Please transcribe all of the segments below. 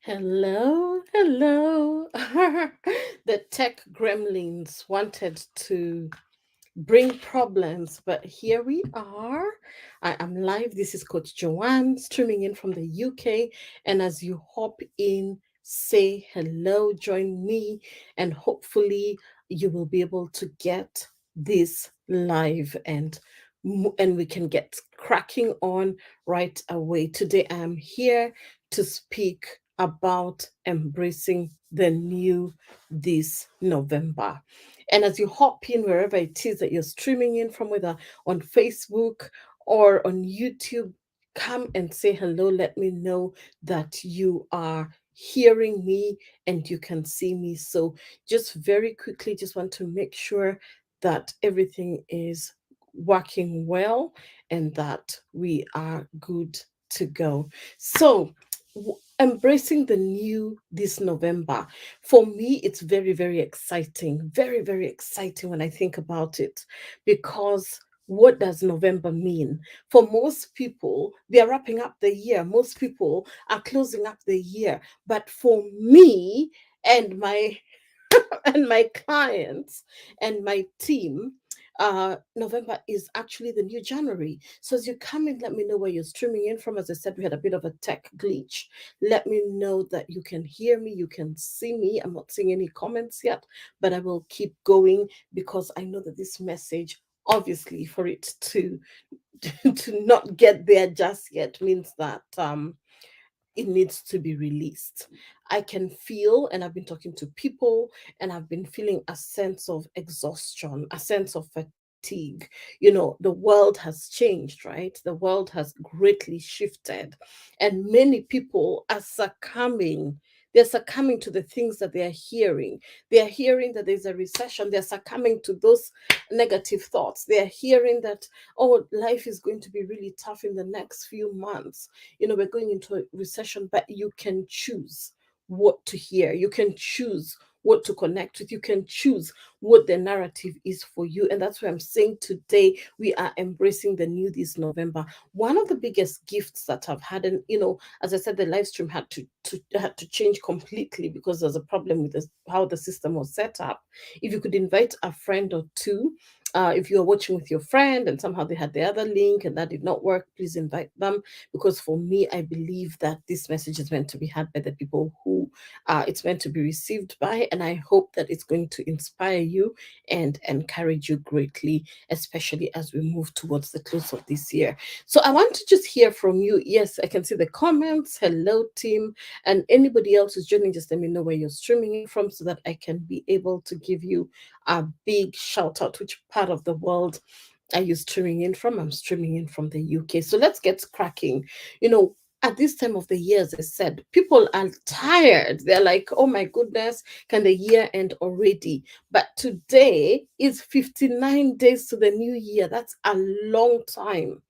Hello, hello. The tech gremlins wanted to bring problems, but here we are. I am live. This is Coach Joanne streaming in from the UK. And as you hop in, say hello, join me, and hopefully you will be able to get this live and we can get cracking on right away. Today I am here to speak about embracing the new this November. And as you hop in wherever it is that you're streaming in from, whether on Facebook or on YouTube, come and say hello. Let me know that you are hearing me and you can see me. So, just very quickly, just want to make sure that everything is working well and that we are good to go. So, embracing the new this November, for me, it's very, very exciting. Very, very exciting when I think about it. Because what does November mean? For most people, they are wrapping up the year. Most people are closing up the year. But for me and my and my clients and my team, November is actually the new January. So as you come in, let me know where you're streaming in from. As I said, we had a bit of a tech glitch. Let me know that you can hear me, you can see me. I'm not seeing any comments yet, but I will keep going because I know that this message, obviously, for it to to not get there just yet, means that it needs to be released. I can feel, and I've been talking to people, and I've been feeling a sense of exhaustion, a sense of fatigue. The world has changed, right? The world has greatly shifted, and many people are succumbing. They're succumbing to the things that they are hearing. They are hearing that there's a recession. They're succumbing to those negative thoughts. They are hearing that, oh, life is going to be really tough in the next few months. We're going into a recession, but you can choose what to hear. You can choose what to connect with. You can choose what the narrative is for you. And that's why I'm saying today we are embracing the new this November. One of the biggest gifts that I've had, and as I said, the live stream had to change completely because there's a problem with how the system was set up. If you could invite a friend or two, if you are watching with your friend and somehow they had the other link and that did not work, please invite them, because for me, I believe that this message is meant to be had by the people who it's meant to be received by, and I hope that it's going to inspire you and encourage you greatly, especially as we move towards the close of this year. So I want to just hear from you. Yes, I can see the comments. Hello, team, and anybody else who's joining. Just let me know where you're streaming in from so that I can be able to give you a big shout out. Which part of the world are you streaming in from? I'm streaming in from the UK. So let's get cracking. You know, at this time of the year, as I said, people are tired. They're like, oh my goodness, can the year end already? But today is 59 days to the new year. That's a long time.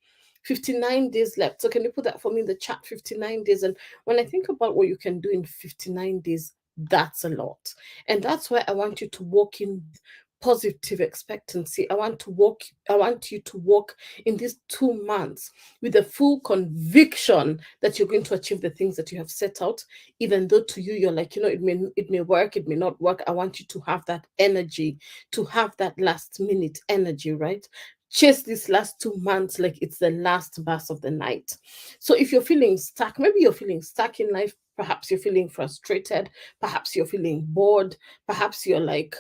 59 days left. So can you put that for me in the chat? 59 days. And when I think about what you can do in 59 days, that's a lot. And that's why I want you to walk in with positive expectancy. I want you to walk in these 2 months with the full conviction that you're going to achieve the things that you have set out, even though to you you're like, it may work, it may not work. I want you to have that energy, to have that last minute energy, right? Chase these last 2 months like it's the last bus of the night. So if you're feeling stuck, maybe you're feeling stuck in life, perhaps you're feeling frustrated, perhaps you're feeling bored, perhaps you're like,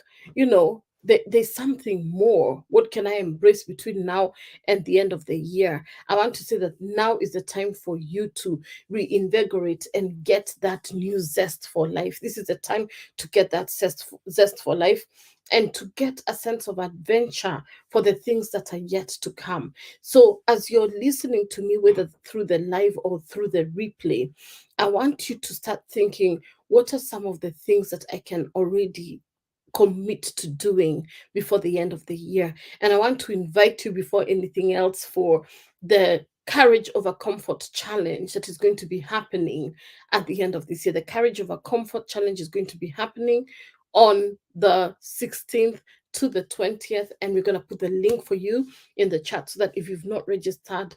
there's something more. What can I embrace between now and the end of the year? I want to say that now is the time for you to reinvigorate and get that new zest for life. This is the time to get that zest for life and to get a sense of adventure for the things that are yet to come. So, as you're listening to me, whether through the live or through the replay, I want you to start thinking, what are some of the things that I can already commit to doing before the end of the year? And I want to invite you, before anything else, for the Courage Over Comfort challenge that is going to be happening at the end of this year. The Courage Over Comfort challenge is going to be happening on the 16th to the 20th, and we're going to put the link for you in the chat so that if you've not registered,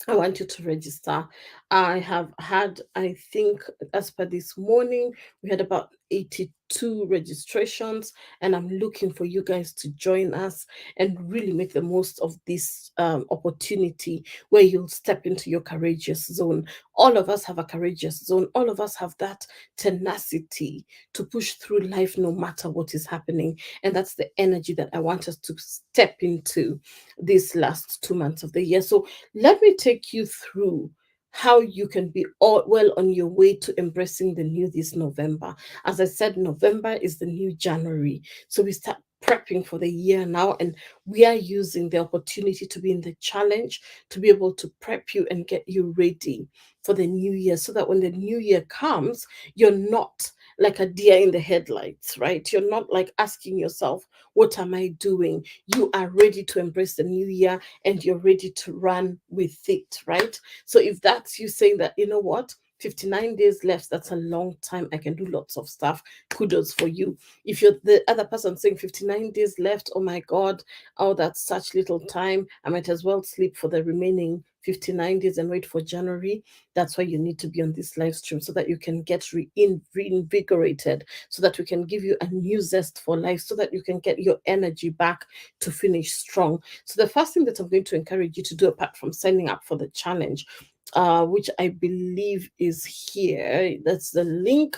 I want you to register. I have had, I think, as per this morning, we had about 82 registrations, and I'm looking for you guys to join us and really make the most of this opportunity where you'll step into your courageous zone. All of us have a courageous zone, all of us have that tenacity to push through life no matter what is happening. And that's the energy that I want us to step into these last 2 months of the year. So let me take you through how you can be all well on your way to embracing the new this November. As I said, November is the new January. So we start prepping for the year now, and we are using the opportunity to be in the challenge to be able to prep you and get you ready for the new year so that when the new year comes, you're not like a deer in the headlights, right? You're not like asking yourself, what am I doing? You are ready to embrace the new year and you're ready to run with it, right? So if that's you saying that, you know what, 59 days left, that's a long time. I can do lots of stuff. Kudos for you. If you're the other person saying 59 days left, oh my God, oh, that's such little time. I might as well sleep for the remaining 59 days and wait for January. That's why you need to be on this live stream so that you can get reinvigorated, so that we can give you a new zest for life, so that you can get your energy back to finish strong. So the first thing that I'm going to encourage you to do, apart from signing up for the challenge, which I believe is here. That's the link,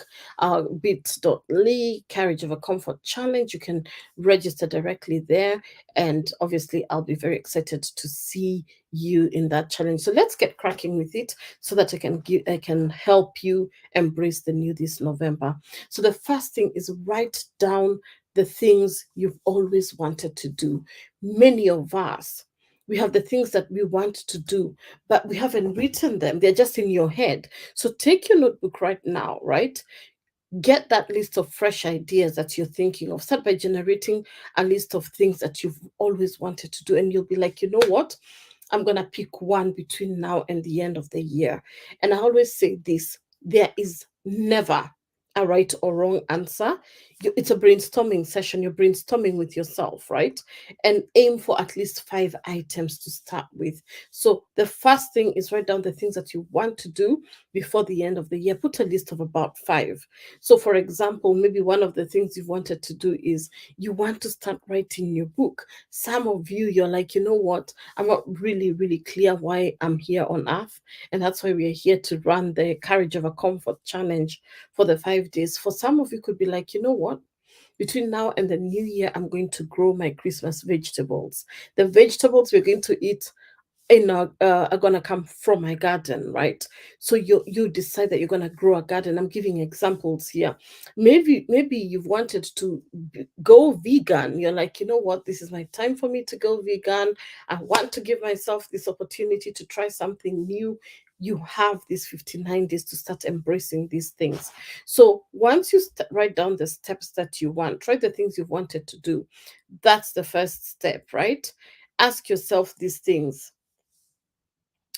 bit.ly Carriage of a Comfort Challenge. You can register directly there. And obviously, I'll be very excited to see you in that challenge. So let's get cracking with it so that I can help you embrace the new this November. So the first thing is write down the things you've always wanted to do. Many of us, we have the things that we want to do, but we haven't written them. They're just in your head. So take your notebook right now, right? Get that list of fresh ideas that you're thinking of. Start by generating a list of things that you've always wanted to do. And you'll be like, you know what? I'm going to pick one between now and the end of the year. And I always say this, there is never a right or wrong answer. It's a brainstorming session. You're brainstorming with yourself, right? And aim for at least 5 items to start with. So the first thing is write down the things that you want to do before the end of the year. Put a list of about 5. So, for example, maybe one of the things you've wanted to do is you want to start writing your book. Some of you, you're like, you know what? I'm not really clear why I'm here on earth. And that's why we are here to run the Courage of a Comfort challenge for the 5 days. For some of you, could be like, you know what? Between now and the new year, I'm going to grow my Christmas vegetables. The vegetables we're going to eat are gonna come from my garden, right? So you decide that you're gonna grow a garden. I'm giving examples here. Maybe you've wanted to go vegan. You're like, you know what, this is my time for me to go vegan. I want to give myself this opportunity to try something new. You have these 59 days to start embracing these things. So once you write down the steps that you want, try the things you've wanted to do. That's the first step, right? Ask yourself these things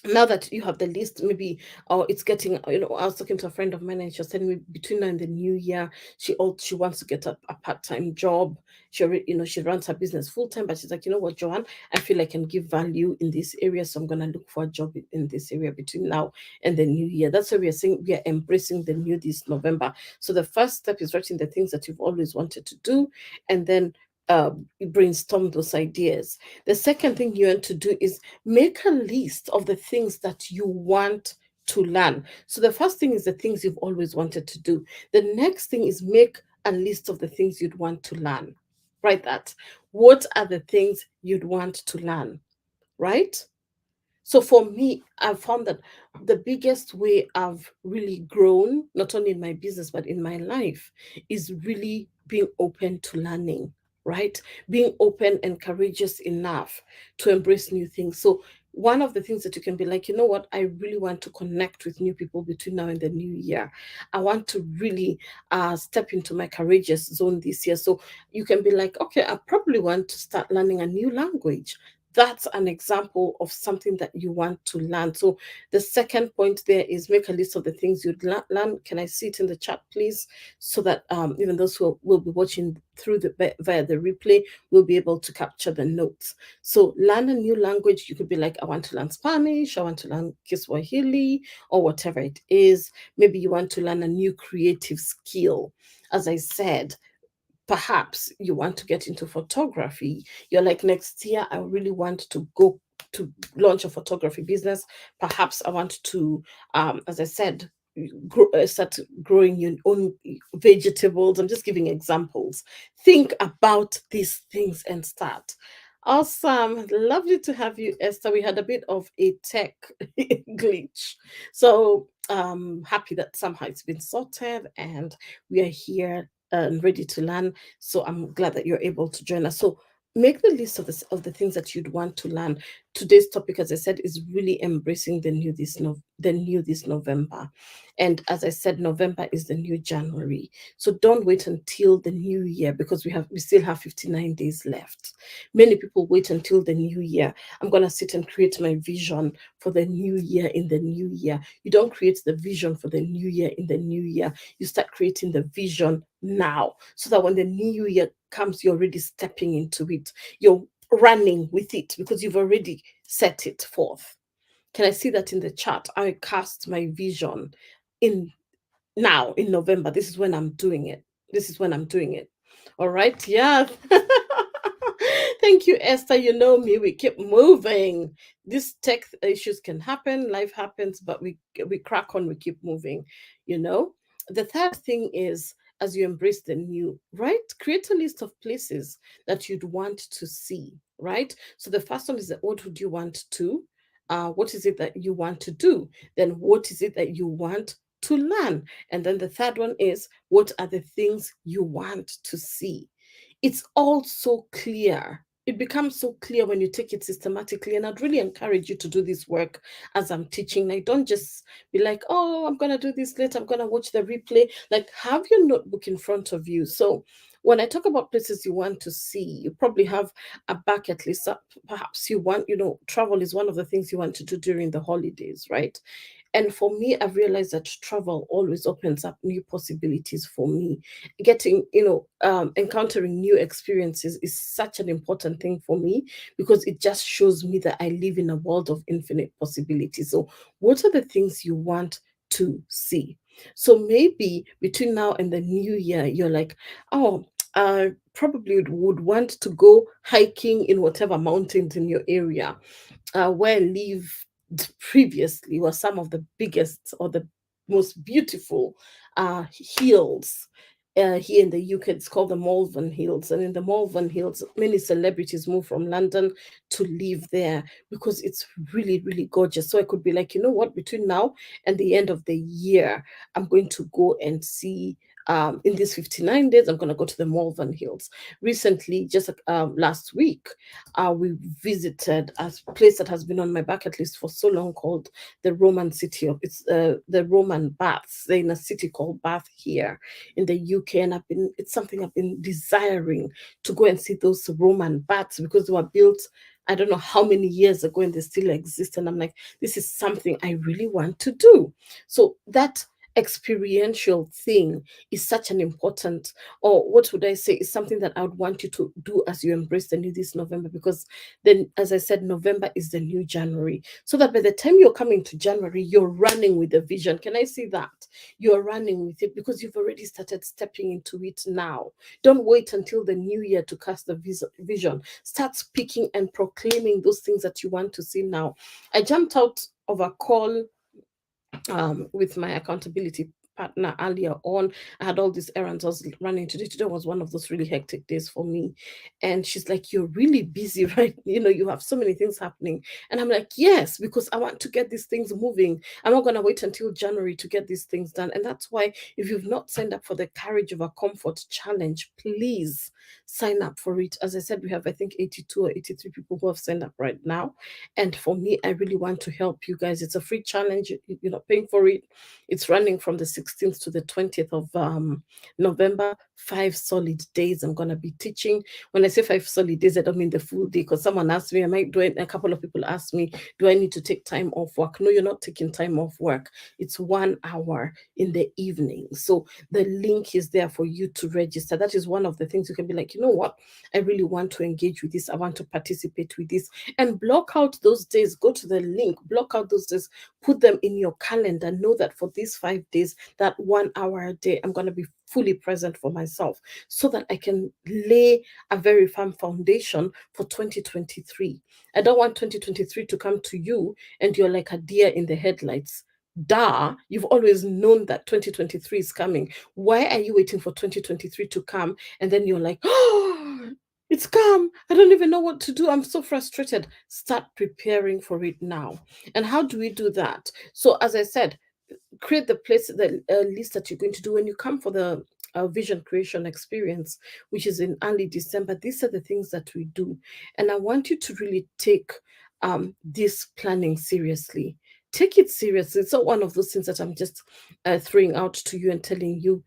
now that you have the list. Maybe, or it's getting, I was talking to a friend of mine and she was telling me between now and the new year, she wants to get a part-time job. She runs her business full-time, but she's like, you know what, Joanne, I feel I can give value in this area, so I'm going to look for a job in this area between now and the new year. That's why we are saying we are embracing the new this November. So the first step is writing the things that you've always wanted to do, and then you brainstorm those ideas. The second thing you want to do is make a list of the things that you want to learn. So the first thing is the things you've always wanted to do. The next thing is make a list of the things you'd want to learn. Write that. What are the things you'd want to learn? Right? So for me, I've found that the biggest way I've really grown, not only in my business, but in my life, is really being open to learning, right? Being open and courageous enough to embrace new things. So one of the things that you can be like, you know what, I really want to connect with new people between now and the new year. I want to really step into my courageous zone this year. So you can be like, okay, I probably want to start learning a new language. That's an example of something that you want to learn. So the second point there is make a list of the things you'd learn. Can I see it in the chat, please? So that even those who will be watching through via the replay will be able to capture the notes. So learn a new language. You could be like, I want to learn Spanish, I want to learn Kiswahili, or whatever it is. Maybe you want to learn a new creative skill. As I said, perhaps you want to get into photography. You're like, next year I really want to go to launch a photography business. Perhaps I want to, as I said, start growing your own vegetables. I'm just giving examples. Think about these things and start. Awesome. Lovely to have you, Esther. We had a bit of a tech glitch. So happy that somehow it's been sorted and we are here and ready to learn. So I'm glad that you're able to join us. So make the list of the things that you'd want to learn. Today's topic, as I said, is really embracing the new this November. And as I said, November is the new January. So don't wait until the new year, because we still have 59 days left. Many people wait until the new year. I'm gonna sit and create my vision for the new year in the new year. You don't create the vision for the new year in the new year. You start creating the vision now, so that when the new year comes, you're already stepping into it. You're running with it because you've already set it forth. Can I see that in the chat? I cast my vision in now in November. This is when I'm doing it. This is when I'm doing it. All right. Yeah. Thank you, Esther. You know me. We keep moving. These tech issues can happen. Life happens, but we crack on. We keep moving. You know. The third thing is, as you embrace the new, right? Create a list of places that you'd want to see. Right. So the first one is that what would you want to? What is it that you want to do? Then what is it that you want to learn? And then the third one is, what are the things you want to see? It's all so clear. It becomes so clear when you take it systematically. And I'd really encourage you to do this work as I'm teaching. Like, don't just be like, oh, I'm going to do this later. I'm going to watch the replay. Like, have your notebook in front of you. So when I talk about places you want to see, you probably have a bucket list. Perhaps you want, travel is one of the things you want to do during the holidays, right? And for me, I've realized that travel always opens up new possibilities for me. Getting, encountering new experiences is such an important thing for me, because it just shows me that I live in a world of infinite possibilities. So, what are the things you want to see? So maybe between now and the new year, you're like, oh, I probably would want to go hiking in whatever mountains in your area. Where I lived previously were some of the biggest or the most beautiful hills here in the UK. It's called the Malvern Hills. And in the Malvern Hills, many celebrities move from London to live there because it's really, really gorgeous. So I could be like, you know what, between now and the end of the year, I'm going to go and see. In these 59 days, I'm going to go to the Malvern Hills. Recently, just last week, we visited a place that has been on my bucket list for so long, called the Roman city of the Roman Baths. They're in a city called Bath here in the UK, and it's something I've been desiring to go and see those Roman Baths, because they were built I don't know how many years ago and they still exist. And I'm like, this is something I really want to do. So that experiential thing is such an important, or what would I say, is something that I would want you to do as you embrace the new this November, because then, as I said, November is the new January. So that by the time you're coming to January, you're running with the vision. Can I see that? You're running with it because you've already started stepping into it now. Don't wait until the new year to cast the vision. Start speaking and proclaiming those things that you want to see now. I jumped out of a call with my accountability partner earlier on. I had all these errands I was running today. Today was one of those really hectic days for me. And she's like, you're really busy, right? You have so many things happening. And I'm like, yes, because I want to get these things moving. I'm not going to wait until January to get these things done. And that's why, if you've not signed up for the Courage Over Comfort challenge, please sign up for it. As I said, we have, I think, 82 or 83 people who have signed up right now. And for me, I really want to help you guys. It's a free challenge. You're not paying for it. It's running from the 16th to the 20th of November. 5 solid days I'm going to be teaching. When I say 5 solid days, I don't mean the full day, because someone asked me, I might do it. A couple of people asked me, do I need to take time off work? No, you're not taking time off work. It's 1 hour in the evening. So the link is there for you to register. That is one of the things you can be like, you know what? I really want to engage with this. I want to participate with this. And block out those days. Go to the link, block out those days, put them in your calendar. Know that for these 5 days, that 1 hour a day, I'm going to be fully present for myself, so that I can lay a very firm foundation for 2023. I don't want 2023 to come to you and you're like a deer in the headlights. Duh, you've always known that 2023 is coming. Why are you waiting for 2023 to come and then you're like, oh, it's come. I don't even know what to do. I'm so frustrated. Start preparing for it now. And how do we do that? So, as I said, create the list that you're going to do when you come for the vision creation experience, which is in early December. These are the things that we do, and I want you to really take this planning seriously. Take it seriously. It's not one of those things that I'm just throwing out to you and telling you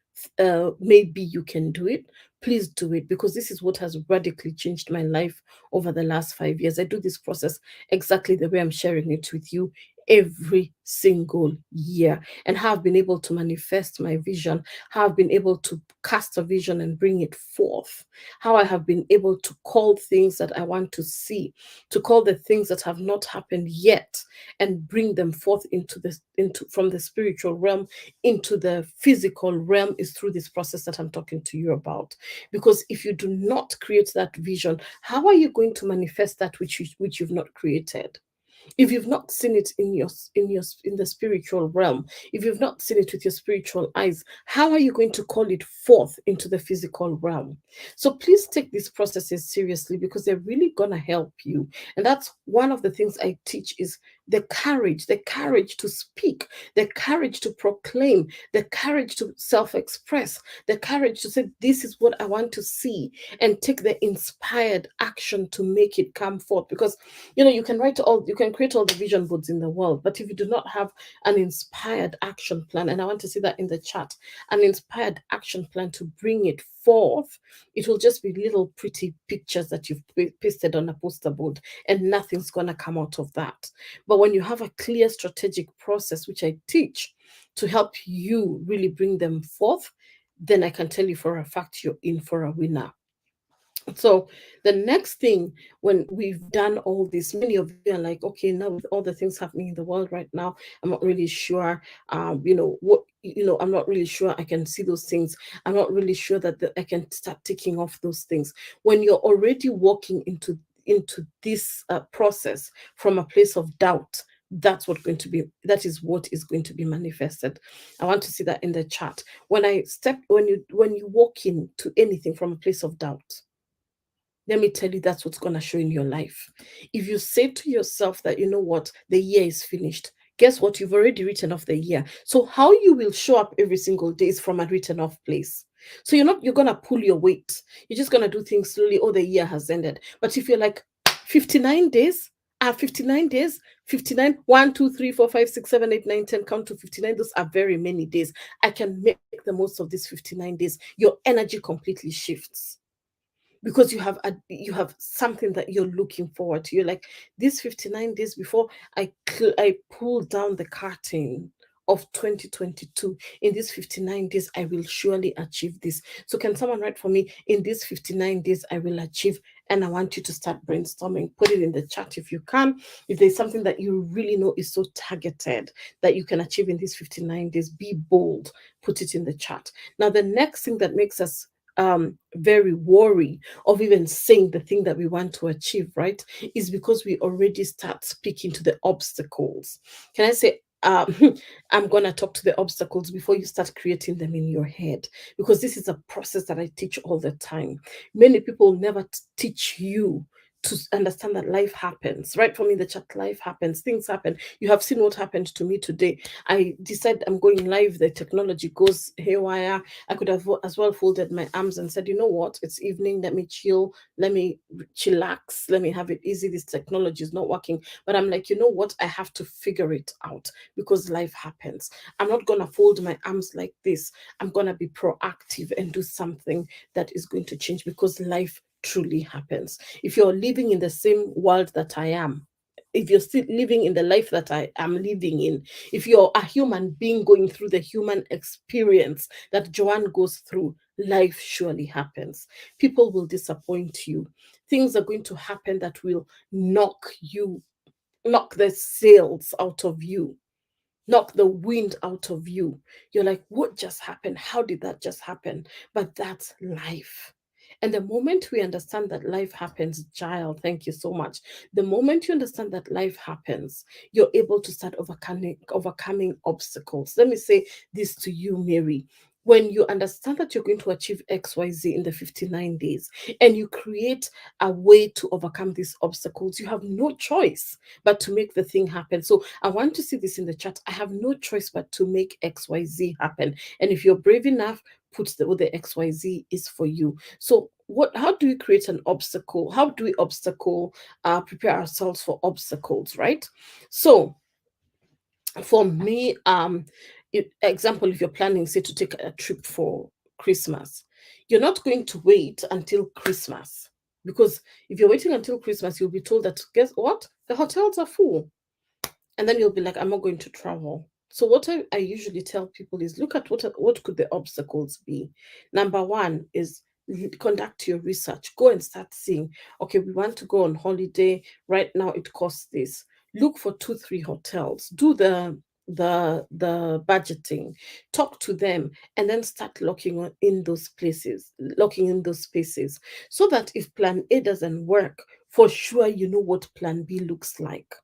maybe you can do it. Please do it, because this is what has radically changed my life over the last 5 years. I do this process exactly the way I'm sharing it with you every single year, and have been able to manifest my vision, have been able to cast a vision and bring it forth, how I have been able to call things that I want to see, to call the things that have not happened yet and bring them forth into from the spiritual realm into the physical realm, is through this process that I'm talking to you about. Because if you do not create that vision, how are you going to manifest that which you've not created? If you've not seen it in the spiritual realm, if you've not seen it with your spiritual eyes, how are you going to call it forth into the physical realm? So please take these processes seriously, because they're really gonna help you. And that's one of the things I teach, is the courage to speak, the courage to proclaim, the courage to self-express, the courage to say, this is what I want to see, and take the inspired action to make it come forth. Because you can create all the vision boards in the world, but if you do not have an inspired action plan, and I want to see that in the chat, an inspired action plan to bring it forth, it will just be little pretty pictures that you've pasted on a poster board, and nothing's going to come out of that. But when you have a clear strategic process, which I teach to help you really bring them forth, then I can tell you for a fact you're in for a winner. So the next thing, when we've done all this, many of you are like, okay, now with all the things happening in the world right now, I'm not really sure, I'm not really sure I can see those things. I'm not really sure that I can start taking off those things. When you're already walking into this process from a place of doubt, that is what is going to be manifested. I want to see that in the chat. When you walk into anything from a place of doubt, let me tell you, that's what's going to show in your life. If you say to yourself that, you know what, the year is finished, guess what? You've already written off the year. So how you will show up every single day is from a written off place. So you're going to pull your weight. You're just going to do things slowly. Oh, the year has ended. But if you're like 59 days, 59 days, 59, 1, 2, 3, 4, 5, 6, 7, 8, 9, 10, count to 59. Those are very many days. I can make the most of these 59 days. Your energy completely shifts, because you have something that you're looking forward to. You're like, these 59 days before I pull down the curtain of 2022, in these 59 days I will surely achieve this. So can someone write for me, in these 59 days I will achieve? And I want you to start brainstorming. Put it in the chat if you can. If there's something that you really know is so targeted that you can achieve in these 59 days, be bold. Put it in the chat. Now, the next thing that makes us very wary of even saying the thing that we want to achieve, right, is because we already start speaking to the obstacles. Can I say, I'm going to talk to the obstacles before you start creating them in your head, because this is a process that I teach all the time. Many people never teach you to understand that life happens. Right from in the chat, life happens, things happen. You have seen what happened to me today. I decide I'm going live, the technology goes haywire. I could have as well folded my arms and said, you know what, it's evening, let me chill, let me chillax, let me have it easy. This technology is not working. But I'm like, you know what, I have to figure it out because life happens. I'm not gonna fold my arms like this. I'm gonna be proactive and do something that is going to change because life truly happens. If you're living in the same world that I am, if you're still living in the life that I am living in, if you're a human being going through the human experience that Joanne goes through, life surely happens. People will disappoint you. Things are going to happen that will knock the sails out of you, knock the wind out of you. You're like, what just happened? How did that just happen? But that's life. And the moment we understand that life happens, Giles, thank you so much. The moment you understand that life happens, you're able to start overcoming obstacles. Let me say this to you, Mary. When you understand that you're going to achieve XYZ in the 59 days and you create a way to overcome these obstacles, you have no choice but to make the thing happen. So I want to see this in the chat. I have no choice but to make XYZ happen. And if you're brave enough, put what the XYZ is for you. So how do we create an obstacle? How do we prepare ourselves for obstacles, right? So for me, example, if you're planning, say, to take a trip for Christmas, you're not going to wait until Christmas, because if you're waiting until Christmas, you'll be told that, guess what, the hotels are full, and then you'll be like, I'm not going to travel. So what I usually tell people is, look at what could the obstacles be. Number one is, conduct your research. Go and start seeing, okay, we want to go on holiday right now, it costs this. Look for 2-3 hotels, do the budgeting, talk to them, and then start locking in those spaces, so that if plan A doesn't work, for sure you know what plan B looks like,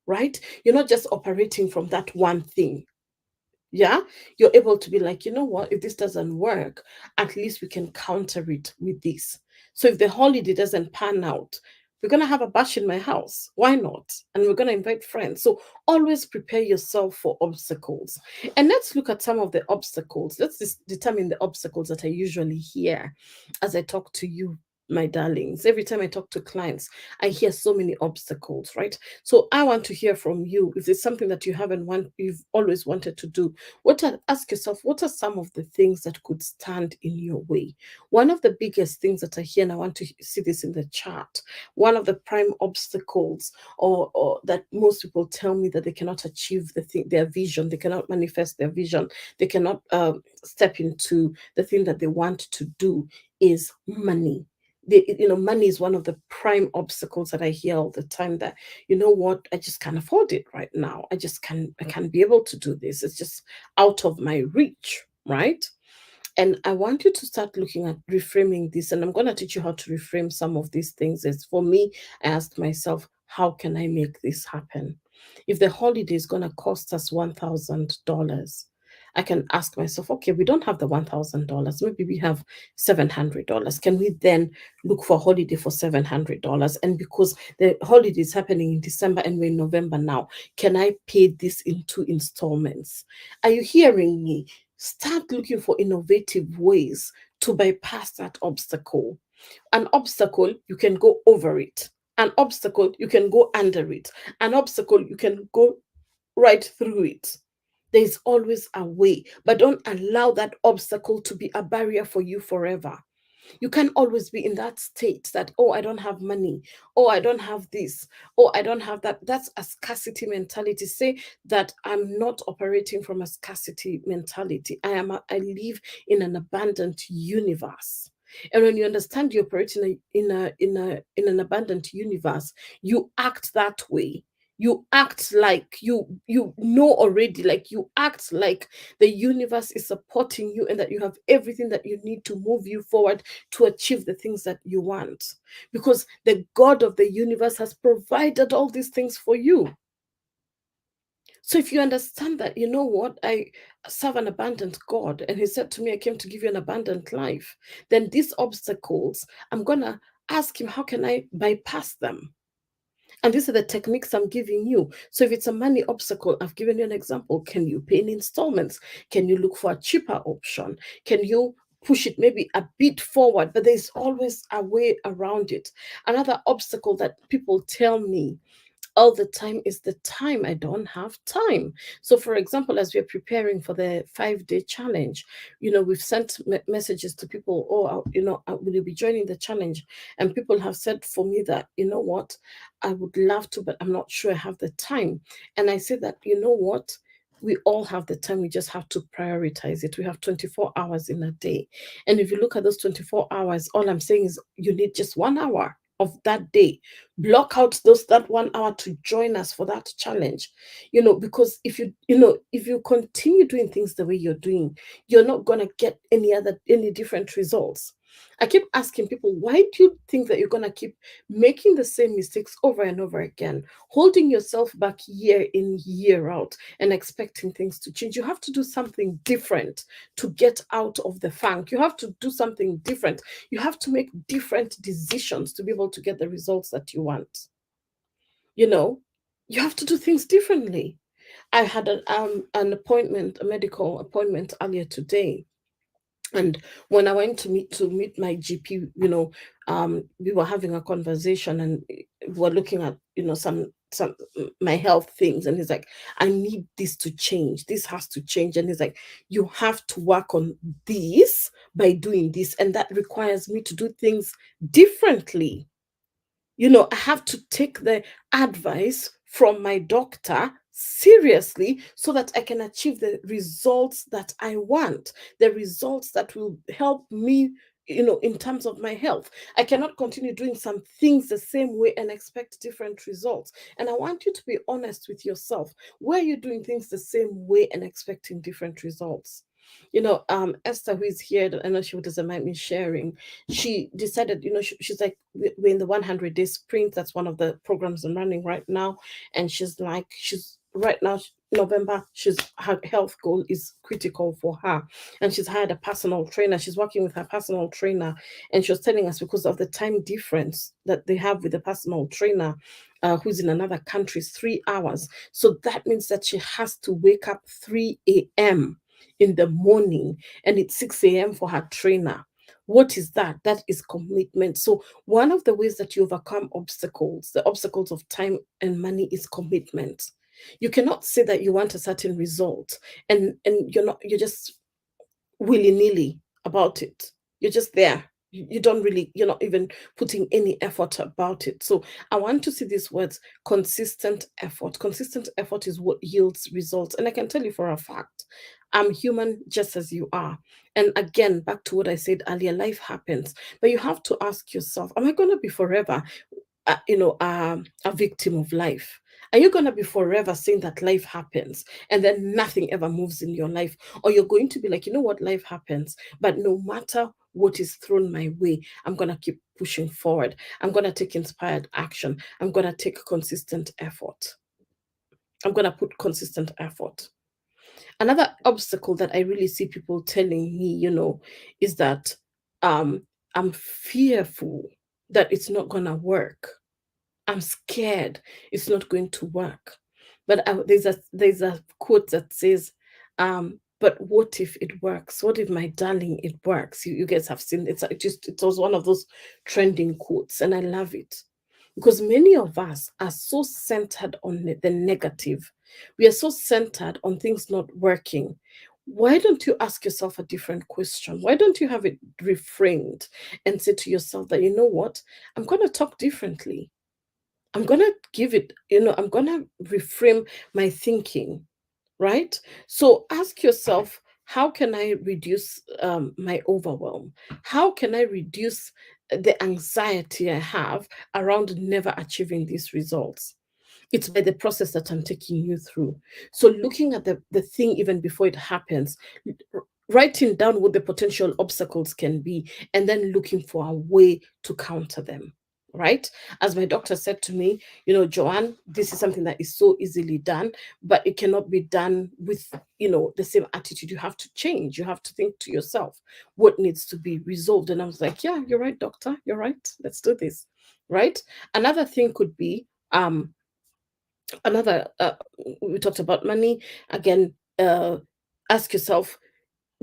right? You're not just operating from that one thing. Yeah, you're able to be like, you know what, if this doesn't work, at least we can counter it with this. So if the holiday doesn't pan out, we're going to have a bash in my house, why not? And we're going to invite friends. So always prepare yourself for obstacles. And let's look at some of the obstacles. Let's determine the obstacles that I usually hear as I talk to you, my darlings. Every time I talk to clients, I hear so many obstacles, right? So I want to hear from you. If it's something that you've always wanted to do, ask yourself, what are some of the things that could stand in your way? One of the biggest things that I hear, and I want to see this in the chart, one of the prime obstacles, or that most people tell me that they cannot achieve their vision, they cannot manifest their vision, they cannot step into the thing that they want to do, is money. Money is one of the prime obstacles that I hear all the time, that, you know what, I just can't afford it right now. I can't be able to do this. It's just out of my reach, right? And I want you to start looking at reframing this. And I'm going to teach you how to reframe some of these things. As for me, I asked myself, how can I make this happen? If the holiday is going to cost us $1,000, I can ask myself, okay, we don't have the $1,000. Maybe we have $700. Can we then look for a holiday for $700? And because the holiday is happening in December and we're in November now, can I pay this in 2 installments? Are you hearing me? Start looking for innovative ways to bypass that obstacle. An obstacle, you can go over it. An obstacle, you can go under it. An obstacle, you can go right through it. There's always a way, but don't allow that obstacle to be a barrier for you forever. You can't always be in that state that, oh, I don't have money, oh, I don't have this, oh, I don't have that. That's a scarcity mentality. Say that I'm not operating from a scarcity mentality. I live in an abundant universe. And when you understand you operate in an abundant universe, you act that way. You act like you know already, like you act like the universe is supporting you, and that you have everything that you need to move you forward to achieve the things that you want, because the God of the universe has provided all these things for you. So if you understand that, you know what, I serve an abundant God, and he said to me, I came to give you an abundant life, then these obstacles, I'm gonna ask him, how can I bypass them? And these are the techniques I'm giving you. So if it's a money obstacle, I've given you an example. Can you pay in installments? Can you look for a cheaper option? Can you push it maybe a bit forward? But there's always a way around it. Another obstacle that people tell me all the time is the time. I don't have time. So for example, as we're preparing for the 5-day challenge, we've sent messages to people, oh, will you be joining the challenge? And people have said for me that, you know what, I would love to, but I'm not sure I have the time. And I say that, you know what, we all have the time. We just have to prioritize it. We have 24 hours in a day. And if you look at those 24 hours, all I'm saying is you need just 1 hour of that day. Block out that 1 hour to join us for that challenge. Because if you continue doing things the way you're doing, you're not going to get any different results. I keep asking people, why do you think that you're going to keep making the same mistakes over and over again, holding yourself back year in, year out, and expecting things to change? You have to do something different to get out of the funk. You have to do something different. You have to make different decisions to be able to get the results that you want. You know, you have to do things differently. I had an appointment, a medical appointment earlier today, and when I went to meet my GP, we were having a conversation, and we were looking at some my health things, and he's like, I need this to change. This has to change. And he's like, you have to work on this by doing this, and that requires me to do things differently. I have to take the advice from my doctor seriously so that I can achieve the results that I want, the results that will help me, in terms of my health. I cannot continue doing some things the same way and expect different results. And I want you to be honest with yourself. Where are you doing things the same way and expecting different results? Esther, who is here, I know she doesn't mind me sharing. She decided, she's like, we're in the 100-day sprint. That's one of the programs I'm running right now. And she's like, she's right now, November, her health goal is critical for her. And she's hired a personal trainer. She's working with her personal trainer. And she was telling us, because of the time difference that they have with the personal trainer, who's in another country, is 3 hours. So that means that she has to wake up 3 a.m. in the morning, and it's 6 a.m. for her trainer. What is that? That is commitment. So one of the ways that you overcome obstacles, the obstacles of time and money, is commitment. You cannot say that you want a certain result, and you're just willy-nilly about it. You're just there. You don't really, you're not even putting any effort about it. So I want to see these words: consistent effort. Consistent effort is what yields results. And I can tell you for a fact, I'm human just as you are. And again, back to what I said earlier, life happens. But you have to ask yourself, am I going to be forever a victim of life? Are you going to be forever saying that life happens and then nothing ever moves in your life? Or you're going to be like, you know what, life happens, but no matter what is thrown my way, I'm going to keep pushing forward. I'm going to take inspired action. I'm going to take consistent effort. I'm going to put consistent effort. Another obstacle that I really see people telling me, is that um, I'm fearful that it's not going to work. I'm scared it's not going to work. But there's a quote that says, "But what if it works? What if, my darling, it works?" You guys have seen it. It was one of those trending quotes, and I love it because many of us are so centered on the negative. We are so centered on things not working. Why don't you ask yourself a different question? Why don't you have it reframed and say to yourself that, you know what, I'm going to talk differently. I'm going to I'm going to reframe my thinking, right? So ask yourself, how can I reduce my overwhelm? How can I reduce the anxiety I have around never achieving these results? It's by the process that I'm taking you through. So looking at the thing even before it happens, writing down what the potential obstacles can be, and then looking for a way to counter them, right? As my doctor said to me, Joanne, this is something that is so easily done, but it cannot be done with, the same attitude. You have to change. You have to think to yourself what needs to be resolved. And I was like, yeah, you're right, doctor. You're right. Let's do this. Right. Another thing could be, another, we talked about money again. Ask yourself,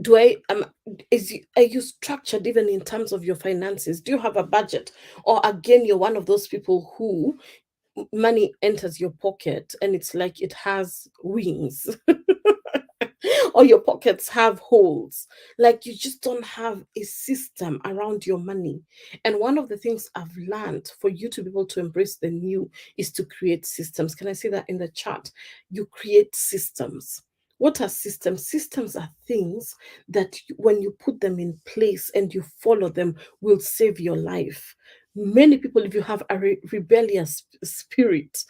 do I are you structured even in terms of your finances? Do you have a budget? Or again, you're one of those people who money enters your pocket and it's like it has wings. Or your pockets have holes. Like you just don't have a system around your money. And one of the things I've learned for you to be able to embrace the new is to create systems. Can I say that in the chat? You create systems. What are systems? Systems are things that when you put them in place and you follow them, will save your life. Many people, if you have a rebellious spirit,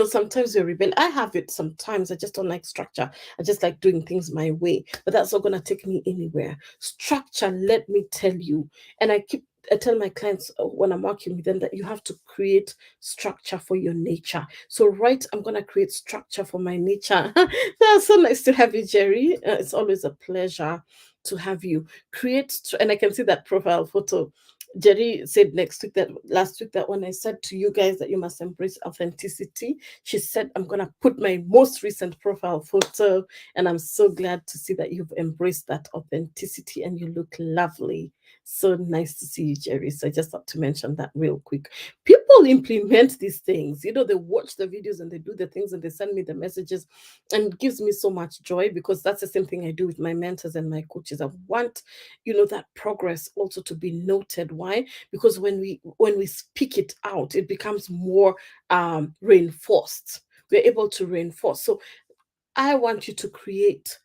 sometimes you're rebel. I have it sometimes. I just don't like structure. I just like doing things my way, but that's not going to take me anywhere. Structure, let me tell you. And I tell my clients when I'm working with them that you have to create structure for your nature. So, right, I'm going to create structure for my nature. That's so nice to have you, Jerry. It's always a pleasure to have you. And I can see that profile photo. Jerry said last week that when I said to you guys that you must embrace authenticity, she said, I'm going to put my most recent profile photo. And I'm so glad to see that you've embraced that authenticity and you look lovely. So nice to see you, Jerry. So I just have to mention that real quick. People implement these things. They watch the videos and they do the things and they send me the messages, and it gives me so much joy because that's the same thing I do with my mentors and my coaches. I want, that progress also to be noted. Why? Because when we speak it out, it becomes more reinforced. We're able to reinforce. So I want you to create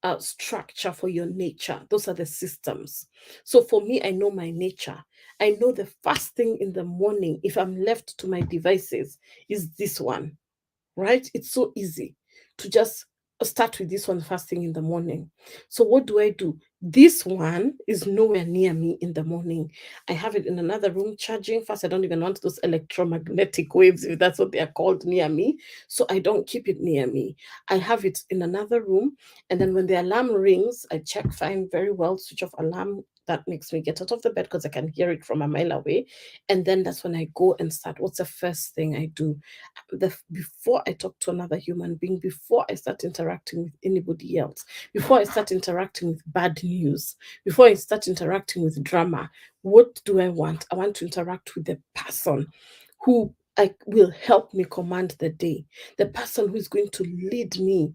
a structure for your nature. Those are the systems. So for me, I know my nature. I know the first thing in the morning, if I'm left to my devices, is this one, right? It's so easy to just start with this one first thing in the morning. So what do I do? This one is nowhere near me in the morning. I have it in another room charging. First, I don't even want those electromagnetic waves, if that's what they are called, near me. So I don't keep it near me. I have it in another room. And then when the alarm rings, I check, fine, very well, switch off alarm. That makes me get out of the bed because I can hear it from a mile away. And then that's when I go and start. What's the first thing I do? Before I talk to another human being, before I start interacting with anybody else, before I start interacting with bad news, before I start interacting with drama, what do I want? I want to interact with the person who will help me command the day, the person who is going to lead me.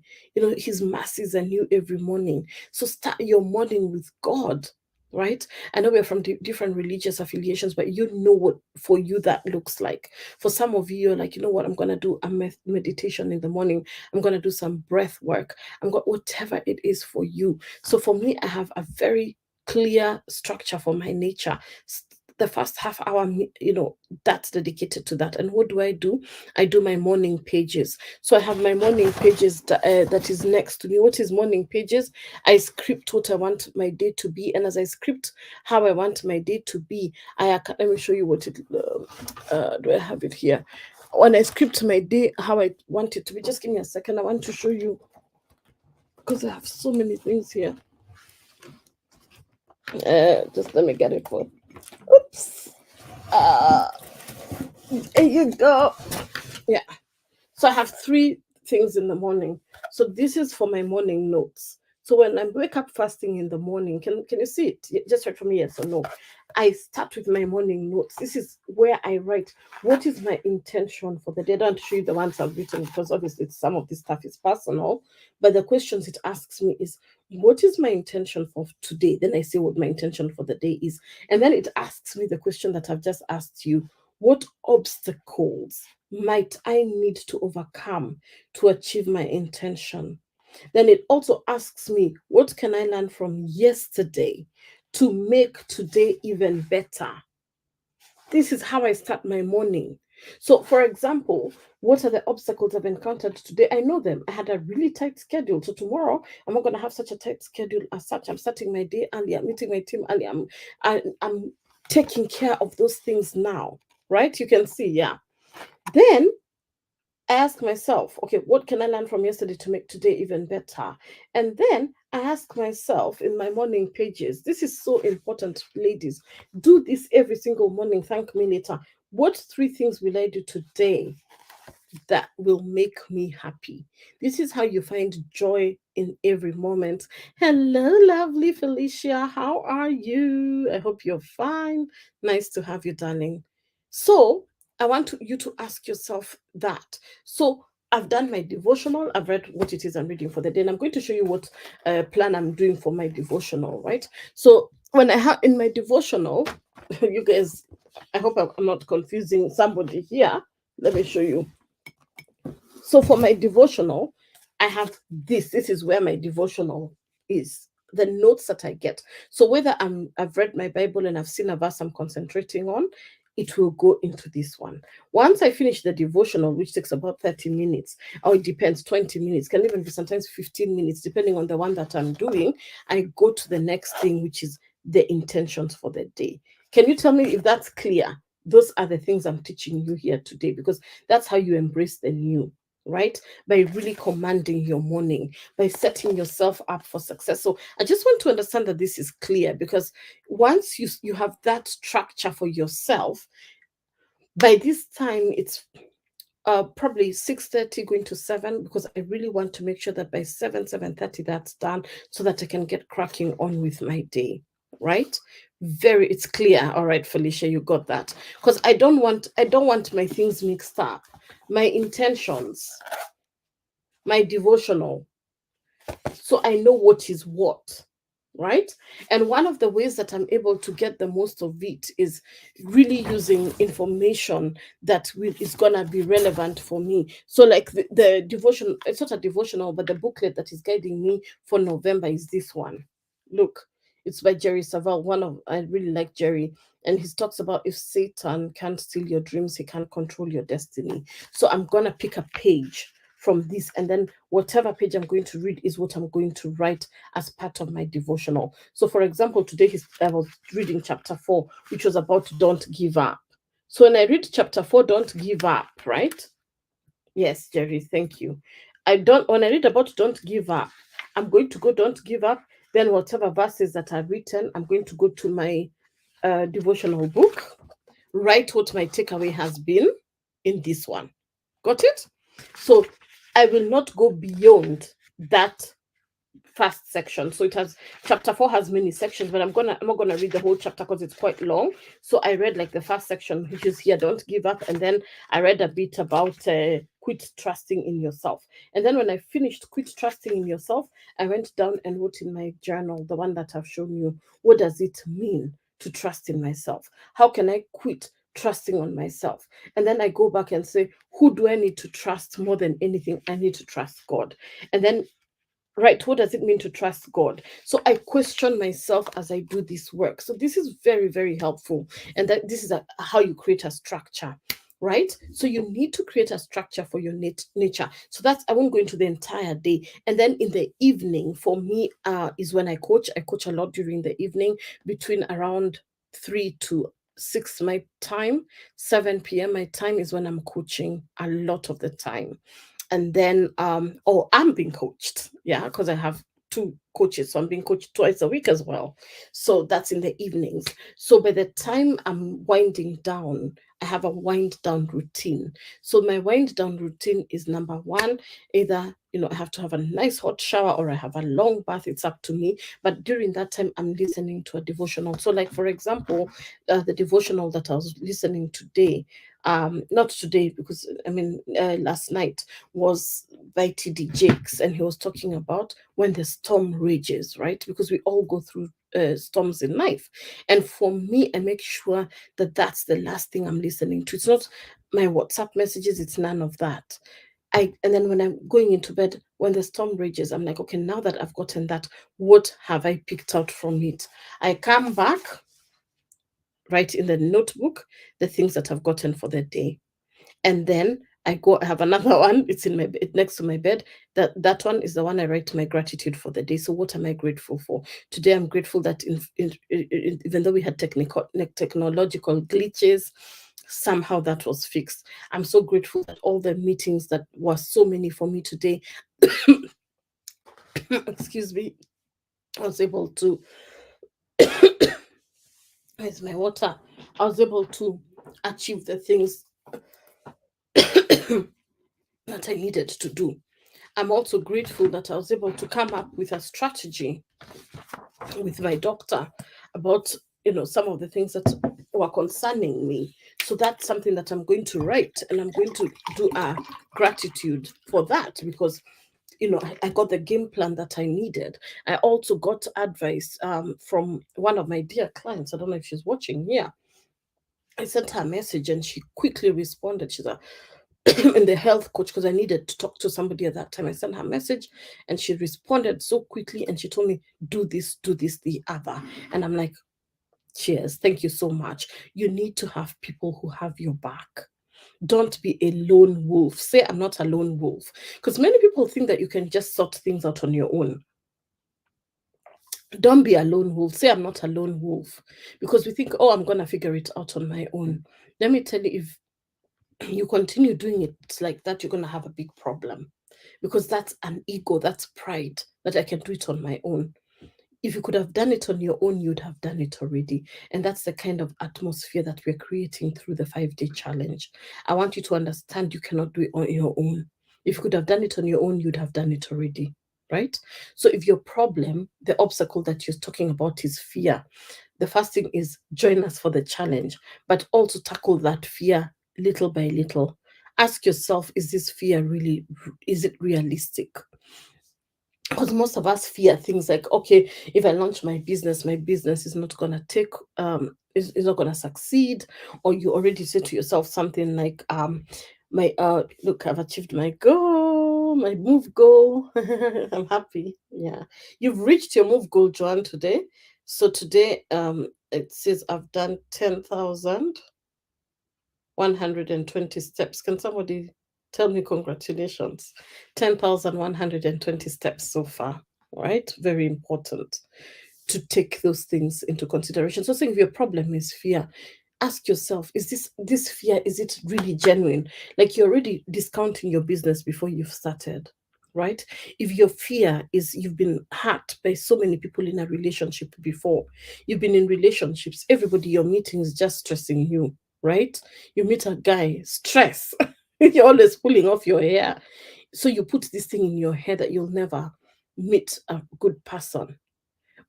His mercies are new every morning. So start your morning with God. Right? I know we're from different religious affiliations, but what for you that looks like. For some of you, you're like, you know what, I'm going to do a meditation in the morning. I'm going to do some breath work. Whatever it is for you. So for me, I have a very clear structure for my nature. The first half hour, that's dedicated to that. And what do? I do my morning pages. So I have my morning pages that is next to me. What is morning pages? I script what I want my day to be. And as I script how I want my day to be, let me show you what it do I have it here. When I script my day how I want it to be, just give me a second. I want to show you because I have so many things here. Just let me get it for. Oops. There you go. Yeah. So I have three things in the morning. So this is for my morning notes. So when I wake up fasting in the morning, can you see it? Just write for me yes or no. I start with my morning notes. This is where I write what is my intention for the day. I don't show you the ones I've written because obviously some of this stuff is personal. But the questions it asks me is, what is my intention for today? Then I say what my intention for the day is. And then it asks me the question that I've just asked you. What obstacles might I need to overcome to achieve my intention? Then it also asks me, what can I learn from yesterday to make today even better? This is how I start my morning. So, for example, what are the obstacles I've encountered today? I know them. I had a really tight schedule. So, tomorrow, I'm not going to have such a tight schedule as such. I'm starting my day early. I'm meeting my team early. I'm taking care of those things now, right? You can see, yeah. Then I ask myself, okay, what can I learn from yesterday to make today even better? And then I ask myself in my morning pages, this is so important, ladies. Do this every single morning. Thank me later. What three things will I do today that will make me happy? This is how you find joy in every moment. Hello, lovely Felicia. How are you? I hope you're fine. Nice to have you, darling. So, I want you to ask yourself that. So, I've done my devotional. I've read what it is I'm reading for the day, and I'm going to show you what plan I'm doing for my devotional, right? So, when I have in my devotional, you guys, I hope I'm not confusing somebody here. Let me show you. So for my devotional, I have this. This is where my devotional is. The notes that I get. So whether I've read my Bible and I've seen a verse I'm concentrating on, it will go into this one. Once I finish the devotional, which takes about 30 minutes, or it depends, 20 minutes, can even be sometimes 15 minutes, depending on the one that I'm doing, I go to the next thing, which is the intentions for the day. Can you tell me if that's clear? Those are the things I'm teaching you here today, because that's how you embrace the new, right? By really commanding your morning, by setting yourself up for success. So I just want to understand that this is clear, because once you have that structure for yourself, by this time it's probably 6:30 going to 7, because I really want to make sure that by 7:30 that's done, so that I can get cracking on with my day, right? Very, it's clear. All right, Felicia, you got that. Because I don't want my things mixed up. My intentions, my devotional, so I know what is what, right? And one of the ways that I'm able to get the most of it is really using information that is gonna be relevant for me. So, like the devotion, it's not a devotional, but the booklet that is guiding me for November is this one. Look, it's by Jerry Savelle. I really like Jerry. And he talks about, if Satan can't steal your dreams, he can't control your destiny. So I'm gonna pick a page from this, and then whatever page I'm going to read is what I'm going to write as part of my devotional. So for example, today I was reading chapter 4, which was about don't give up. So when I read chapter 4, don't give up, right? Yes, Jerry, thank you. When I read about don't give up, I'm going to go don't give up. Then whatever verses that I've written, I'm going to go to my devotional book, write what my takeaway has been in this one. Got it? So I will not go beyond that first section. So it has, chapter 4 has many sections, but I'm not gonna read the whole chapter because it's quite long. So I read like the first section, which is here, don't give up, and then I read a bit about quit trusting in yourself. And then when I finished quit trusting in yourself, I went down and wrote in my journal, the one that I've shown you, what does it mean to trust in myself? How can I quit trusting on myself? And then I go back and say, who do I need to trust more than anything? I need to trust God. And then, right, what does it mean to trust God? So I question myself as I do this work. So this is very, very helpful. And that this is how you create a structure, right? So you need to create a structure for your nature. So that's, I won't go into the entire day. And then in the evening, for me, is when I coach. I coach a lot during the evening, between around 3 to 6 my time, 7 p.m. my time is when I'm coaching a lot of the time. And then I'm being coached, yeah, because I have two coaches, so I'm being coached twice a week as well. So that's in the evenings. So by the time I'm winding down, I have a wind down routine. So my wind down routine is, number one, either I have to have a nice hot shower or I have a long bath. It's up to me. But during that time, I'm listening to a devotional. So, like for example, the devotional that I was listening today, not today, because I mean last night, was by TD Jakes, and he was talking about when the storm rages, right? Because we all go through storms in life. And for me, I make sure that that's the last thing I'm listening to. It's not my WhatsApp messages, it's none of that. And then when I'm going into bed, when the storm rages, I'm like, okay, now that I've gotten that, what have I picked out from it? I come back, write in the notebook the things that I've gotten for the day. And then I have another one. It's in my bed, next to my bed. That one is the one I write my gratitude for the day. So what am I grateful for? Today I'm grateful that even though we had technological glitches, somehow that was fixed. I'm so grateful that all the meetings that were so many for me today, excuse me, I was able to where's my water? I was able to achieve the things that I needed to do. I'm also grateful that I was able to come up with a strategy with my doctor about some of the things that were concerning me. So that's something that I'm going to write, and I'm going to do a gratitude for that, because I got the game plan that I needed. I also got advice from one of my dear clients. I don't know if she's watching here. I sent her a message and she quickly responded. She's a in the health coach, because I needed to talk to somebody at that time. I sent her a message and she responded so quickly, and she told me, do this, the other. And I'm like, cheers, thank you so much. You need to have people who have your back. Don't be a lone wolf. Say, I'm not a lone wolf. Because many people think that you can just sort things out on your own. Don't be a lone wolf. Say, I'm not a lone wolf. Because we think, oh, I'm going to figure it out on my own. Let me tell you, if you continue doing it like that, you're going to have a big problem, because that's an ego, that's pride, that I can do it on my own. If you could have done it on your own, you'd have done it already. And that's the kind of atmosphere that we're creating through the 5-day challenge. I want you to understand you cannot do it on your own. If you could have done it on your own, you'd have done it already. Right? So if your problem, the obstacle that you're talking about is fear, the first thing is join us for the challenge, but also tackle that fear little by little. Ask yourself, is this fear really, is it realistic? Because most of us fear things like, okay, if I launch my business is not gonna take is not gonna succeed. Or you already say to yourself something like, my look, I've achieved my goal, my move goal. I'm happy. Yeah, you've reached your move goal, Joanne, today. So today it says I've done 10,120 steps. Can somebody tell me congratulations? 10,120 steps so far, right? Very important to take those things into consideration. So saying if your problem is fear, ask yourself, is this fear, is it really genuine? Like, you're already discounting your business before you've started, right? If your fear is you've been hurt by so many people in a relationship before, you've been in relationships, everybody you're meeting is just stressing you, right? You meet a guy, stress. You're always pulling off your hair. So you put this thing in your head that you'll never meet a good person.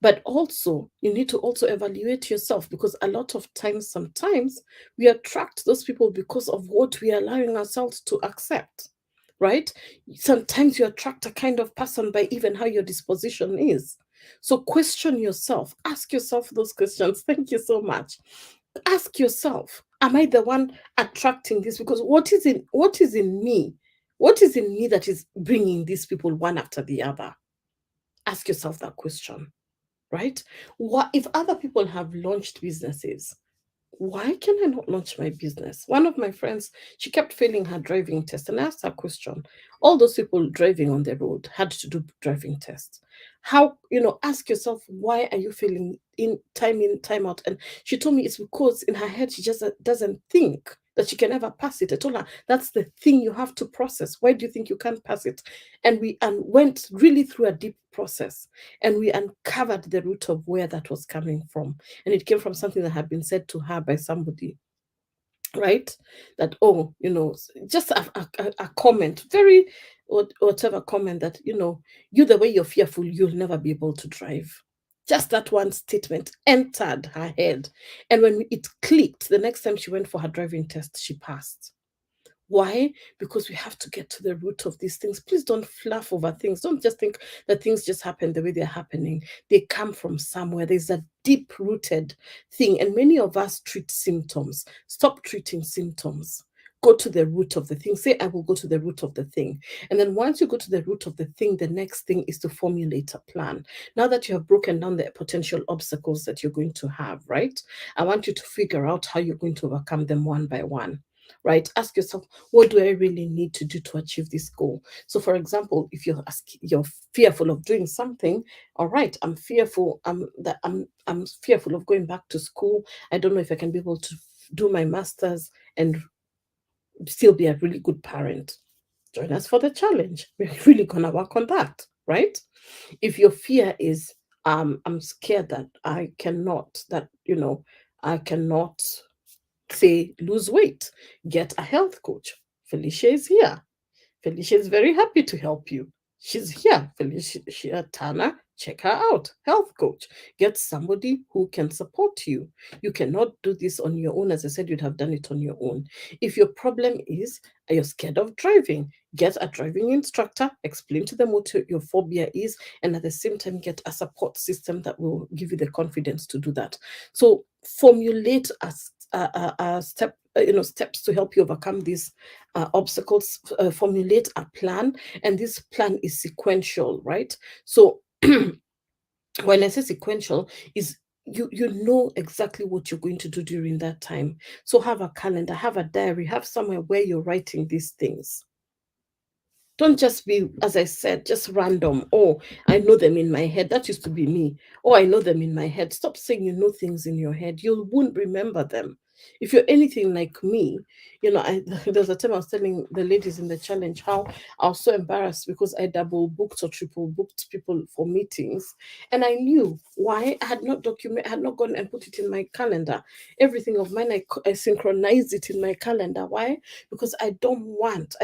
But also, you need to also evaluate yourself, because a lot of times, sometimes we attract those people because of what we are allowing ourselves to accept, right? Sometimes you attract a kind of person by even how your disposition is. So question yourself, ask yourself those questions. Thank you so much. Ask yourself, am I the one attracting this? Because what is in me? What is in me that is bringing these people one after the other? Ask yourself that question, right? What if other people have launched businesses? Why can I not launch my business? One of my friends, she kept failing her driving test, and I asked her a question. All those people driving on the road had to do driving tests. How, ask yourself, why are you failing in, time out? And she told me it's because in her head, she just doesn't think that she can ever pass it. I told her, that's the thing you have to process. Why do you think you can't pass it? And we went really through a deep process, and we uncovered the root of where that was coming from. And it came from something that had been said to her by somebody, right? That, oh, just a comment, very whatever comment, that, you, the way you're fearful, you'll never be able to drive. Just that one statement entered her head. And when it clicked, the next time she went for her driving test, she passed. Why? Because we have to get to the root of these things. Please don't fluff over things. Don't just think that things just happen the way they're happening. They come from somewhere. There's a deep rooted thing. And many of us treat symptoms. Stop treating symptoms. Go to the root of the thing. Say, I will go to the root of the thing. And then once you go to the root of the thing, the next thing is to formulate a plan. Now that you have broken down the potential obstacles that you're going to have, right? I want you to figure out how you're going to overcome them one by one. right? Ask yourself, what do I really need to do to achieve this goal? So, for example, if you're fearful of doing something, all right, I'm fearful. I'm fearful of going back to school. I don't know if I can be able to do my masters and still be a really good parent. Join us for the challenge. We're really gonna work on that, right? If your fear is I'm scared that I cannot say lose weight, get a health coach. Felicia is here. Felicia is very happy to help you. She's here. Felicia Tana, check her out. Health coach. Get somebody who can support you. You cannot do this on your own. As I said, you'd have done it on your own. If your problem is you're scared of driving, get a driving instructor, explain to them what your phobia is, and at the same time, get a support system that will give you the confidence to do that. So formulate a step, steps to help you overcome these obstacles, formulate a plan, and this plan is sequential, right? So when I say sequential, is you know exactly what you're going to do during that time. So have a calendar, have a diary, have somewhere where you're writing these things. Don't just be, as I said, just random. Oh, I know them in my head. That used to be me. Oh, I know them in my head. Stop saying you know things in your head. You won't remember them. If you're anything like me, there's a time I was telling the ladies in the challenge how I was so embarrassed because I double booked or triple booked people for meetings, and I knew why. I had not gone and put it in my calendar. Everything of mine, I synchronized it in my calendar. Why? Because I don't want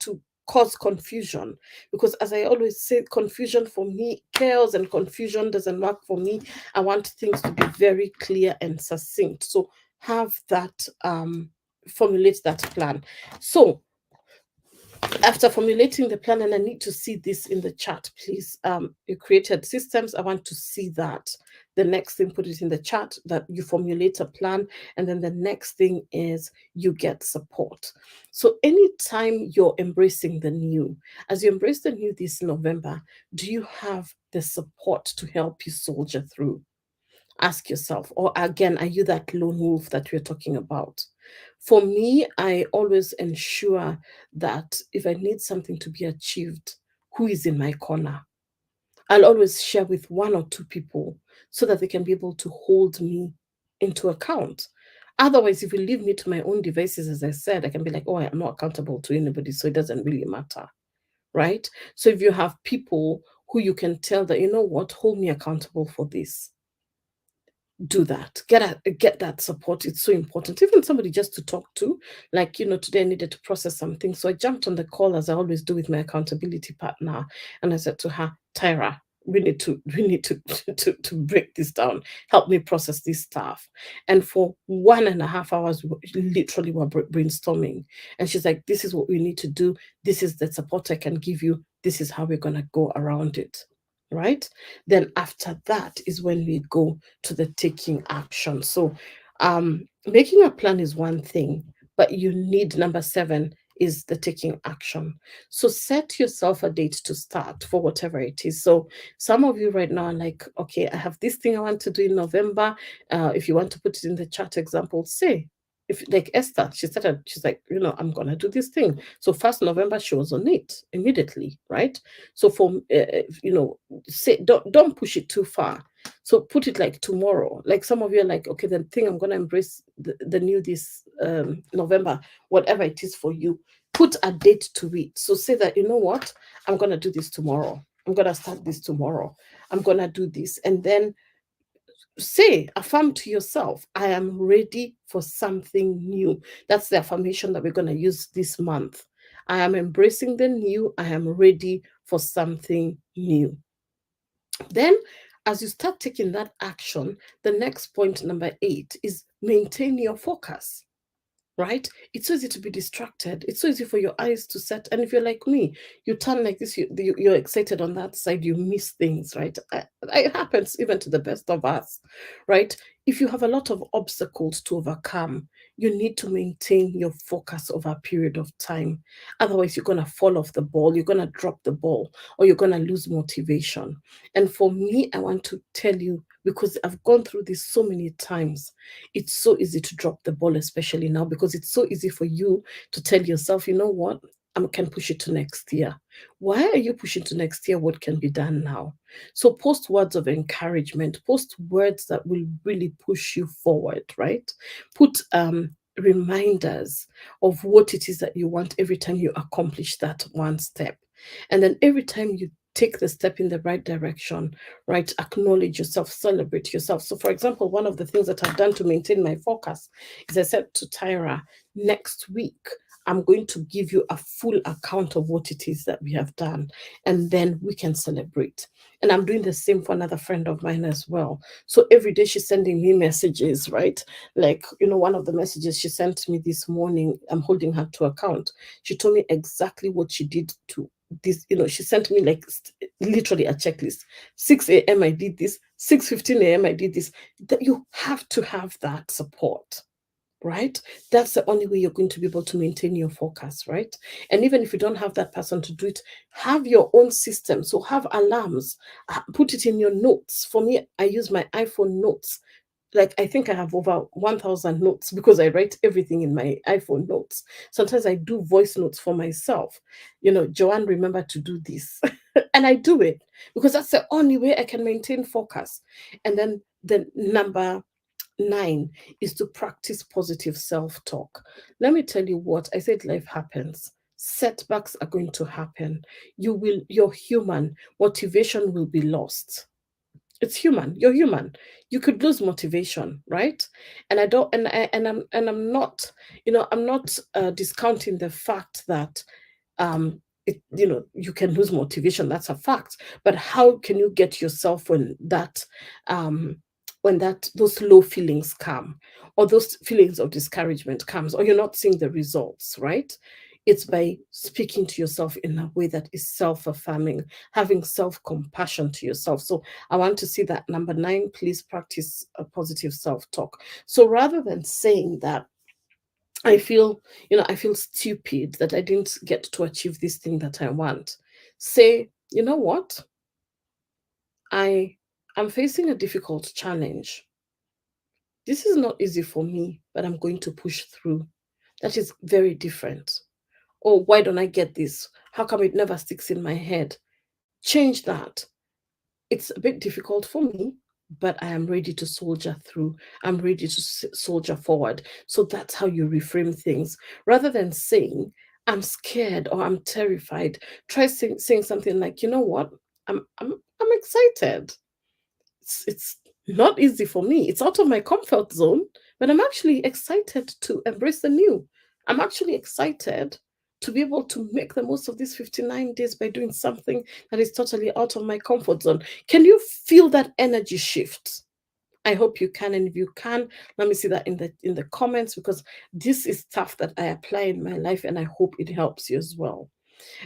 to cause confusion, because as I always say, confusion for me, chaos and confusion doesn't work for me. I want things to be very clear and succinct. So have that, formulate that plan. So after formulating the plan, and I need to see this in the chat, please. You created systems. I want to see that. The next thing, put it in the chat that you formulate a plan, and then the next thing is you get support. So anytime you're embracing the new, as you embrace the new this November, do you have the support to help you soldier through? Ask yourself. Or again, are you that lone wolf that we're talking about? For me, I always ensure that if I need something to be achieved, who is in my corner? I'll always share with one or two people so that they can be able to hold me into account. Otherwise, if you leave me to my own devices, as I said, I can be like, oh, I'm not accountable to anybody, so it doesn't really matter, right? So if you have people who you can tell that, you know what, hold me accountable for this, do that. Get that support. It's so important. Even somebody just to talk to. Like, today I needed to process something, so I jumped on the call, as I always do with my accountability partner, and I said to her, Tyra, we need to to break this down. Help me process this stuff. And for 1.5 hours, we literally were brainstorming, and she's like, this is what we need to do, this is the support I can give you, this is how we're going to go around it, right? Then after that is when we go to the taking action. So making a plan is one thing, but you need, number 7 is the taking action. So set yourself a date to start for whatever it is. So some of you right now are like, okay, I have this thing I want to do in November. If you want to put it in the chat example, say, if like Esther, she's like, I'm gonna do this thing. So 1st November, she was on it immediately, right? So for say, don't push it too far. So put it like tomorrow. Like some of you are like, okay, the thing I'm gonna embrace the new this November, whatever it is for you, put a date to it. So say that, you know what, I'm gonna do this tomorrow. I'm gonna start this tomorrow. I'm gonna do this, and then say, affirm to yourself, I am ready for something new. That's the affirmation that we're going to use this month. I am embracing the new. I am ready for something new. Then, as you start taking that action, the next point, number 8, is maintain your focus, right? It's so easy to be distracted. It's so easy for your eyes to set. And if you're like me, you turn like this, you're excited on that side, you miss things, right? It happens even to the best of us, right? If you have a lot of obstacles to overcome, you need to maintain your focus over a period of time. Otherwise, you're going to fall off the ball, you're going to drop the ball, or you're going to lose motivation. And for me, I want to tell you, because I've gone through this so many times, it's so easy to drop the ball, especially now, because it's so easy for you to tell yourself, you know what, I can push it to next year. Why are you pushing to next year? What can be done now? So post words of encouragement, post words that will really push you forward, right? Put reminders of what it is that you want every time you accomplish that one step. And then every time you take the step in the right direction, right? Acknowledge yourself, celebrate yourself. So, for example, one of the things that I've done to maintain my focus is I said to Tyra, next week, I'm going to give you a full account of what it is that we have done, and then we can celebrate. And I'm doing the same for another friend of mine as well. So every day she's sending me messages, right? Like, one of the messages she sent me this morning, I'm holding her to account. She told me exactly what she did to this. She sent me like literally a checklist. 6 a.m. I did this, 6:15 a.m. I did this. That you have to have that support, right? That's the only way you're going to be able to maintain your focus, right? And even if you don't have that person to do it, have your own system. So have alarms, put it in your notes. For me, I use my iPhone notes. Like, I think I have over 1,000 notes because I write everything in my iPhone notes. Sometimes I do voice notes for myself. Joanne, remember to do this. And I do it because that's the only way I can maintain focus. And then the number 9 is to practice positive self talk. Let me tell you what I said, life happens. Setbacks are going to happen. You're human. Motivation will be lost. It's human. You're human. You could lose motivation, right? And I don't, and I'm not, I'm not discounting the fact that you can lose motivation. That's a fact. But how can you get yourself um when those low feelings come, or those feelings of discouragement comes, or you're not seeing the results, right? It's by speaking to yourself in a way that is self-affirming, having self-compassion to yourself. So I want to see that number 9, please practice a positive self-talk. So rather than saying that I feel stupid that I didn't get to achieve this thing that I want. Say, you know what? I am facing a difficult challenge. This is not easy for me, but I'm going to push through. That is very different. Oh, why don't I get this? How come it never sticks in my head? Change that. It's a bit difficult for me, but I am ready to soldier through. I'm ready to soldier forward. So that's how you reframe things. Rather than saying, I'm scared or I'm terrified, try saying something like, you know what? I'm excited. It's not easy for me. It's out of my comfort zone, but I'm actually excited to embrace the new. I'm actually excited to be able to make the most of these 59 days by doing something that is totally out of my comfort zone. Can you feel that energy shift? I hope you can, and if you can, let me see that in the comments, because this is stuff that I apply in my life, and I hope it helps you as well.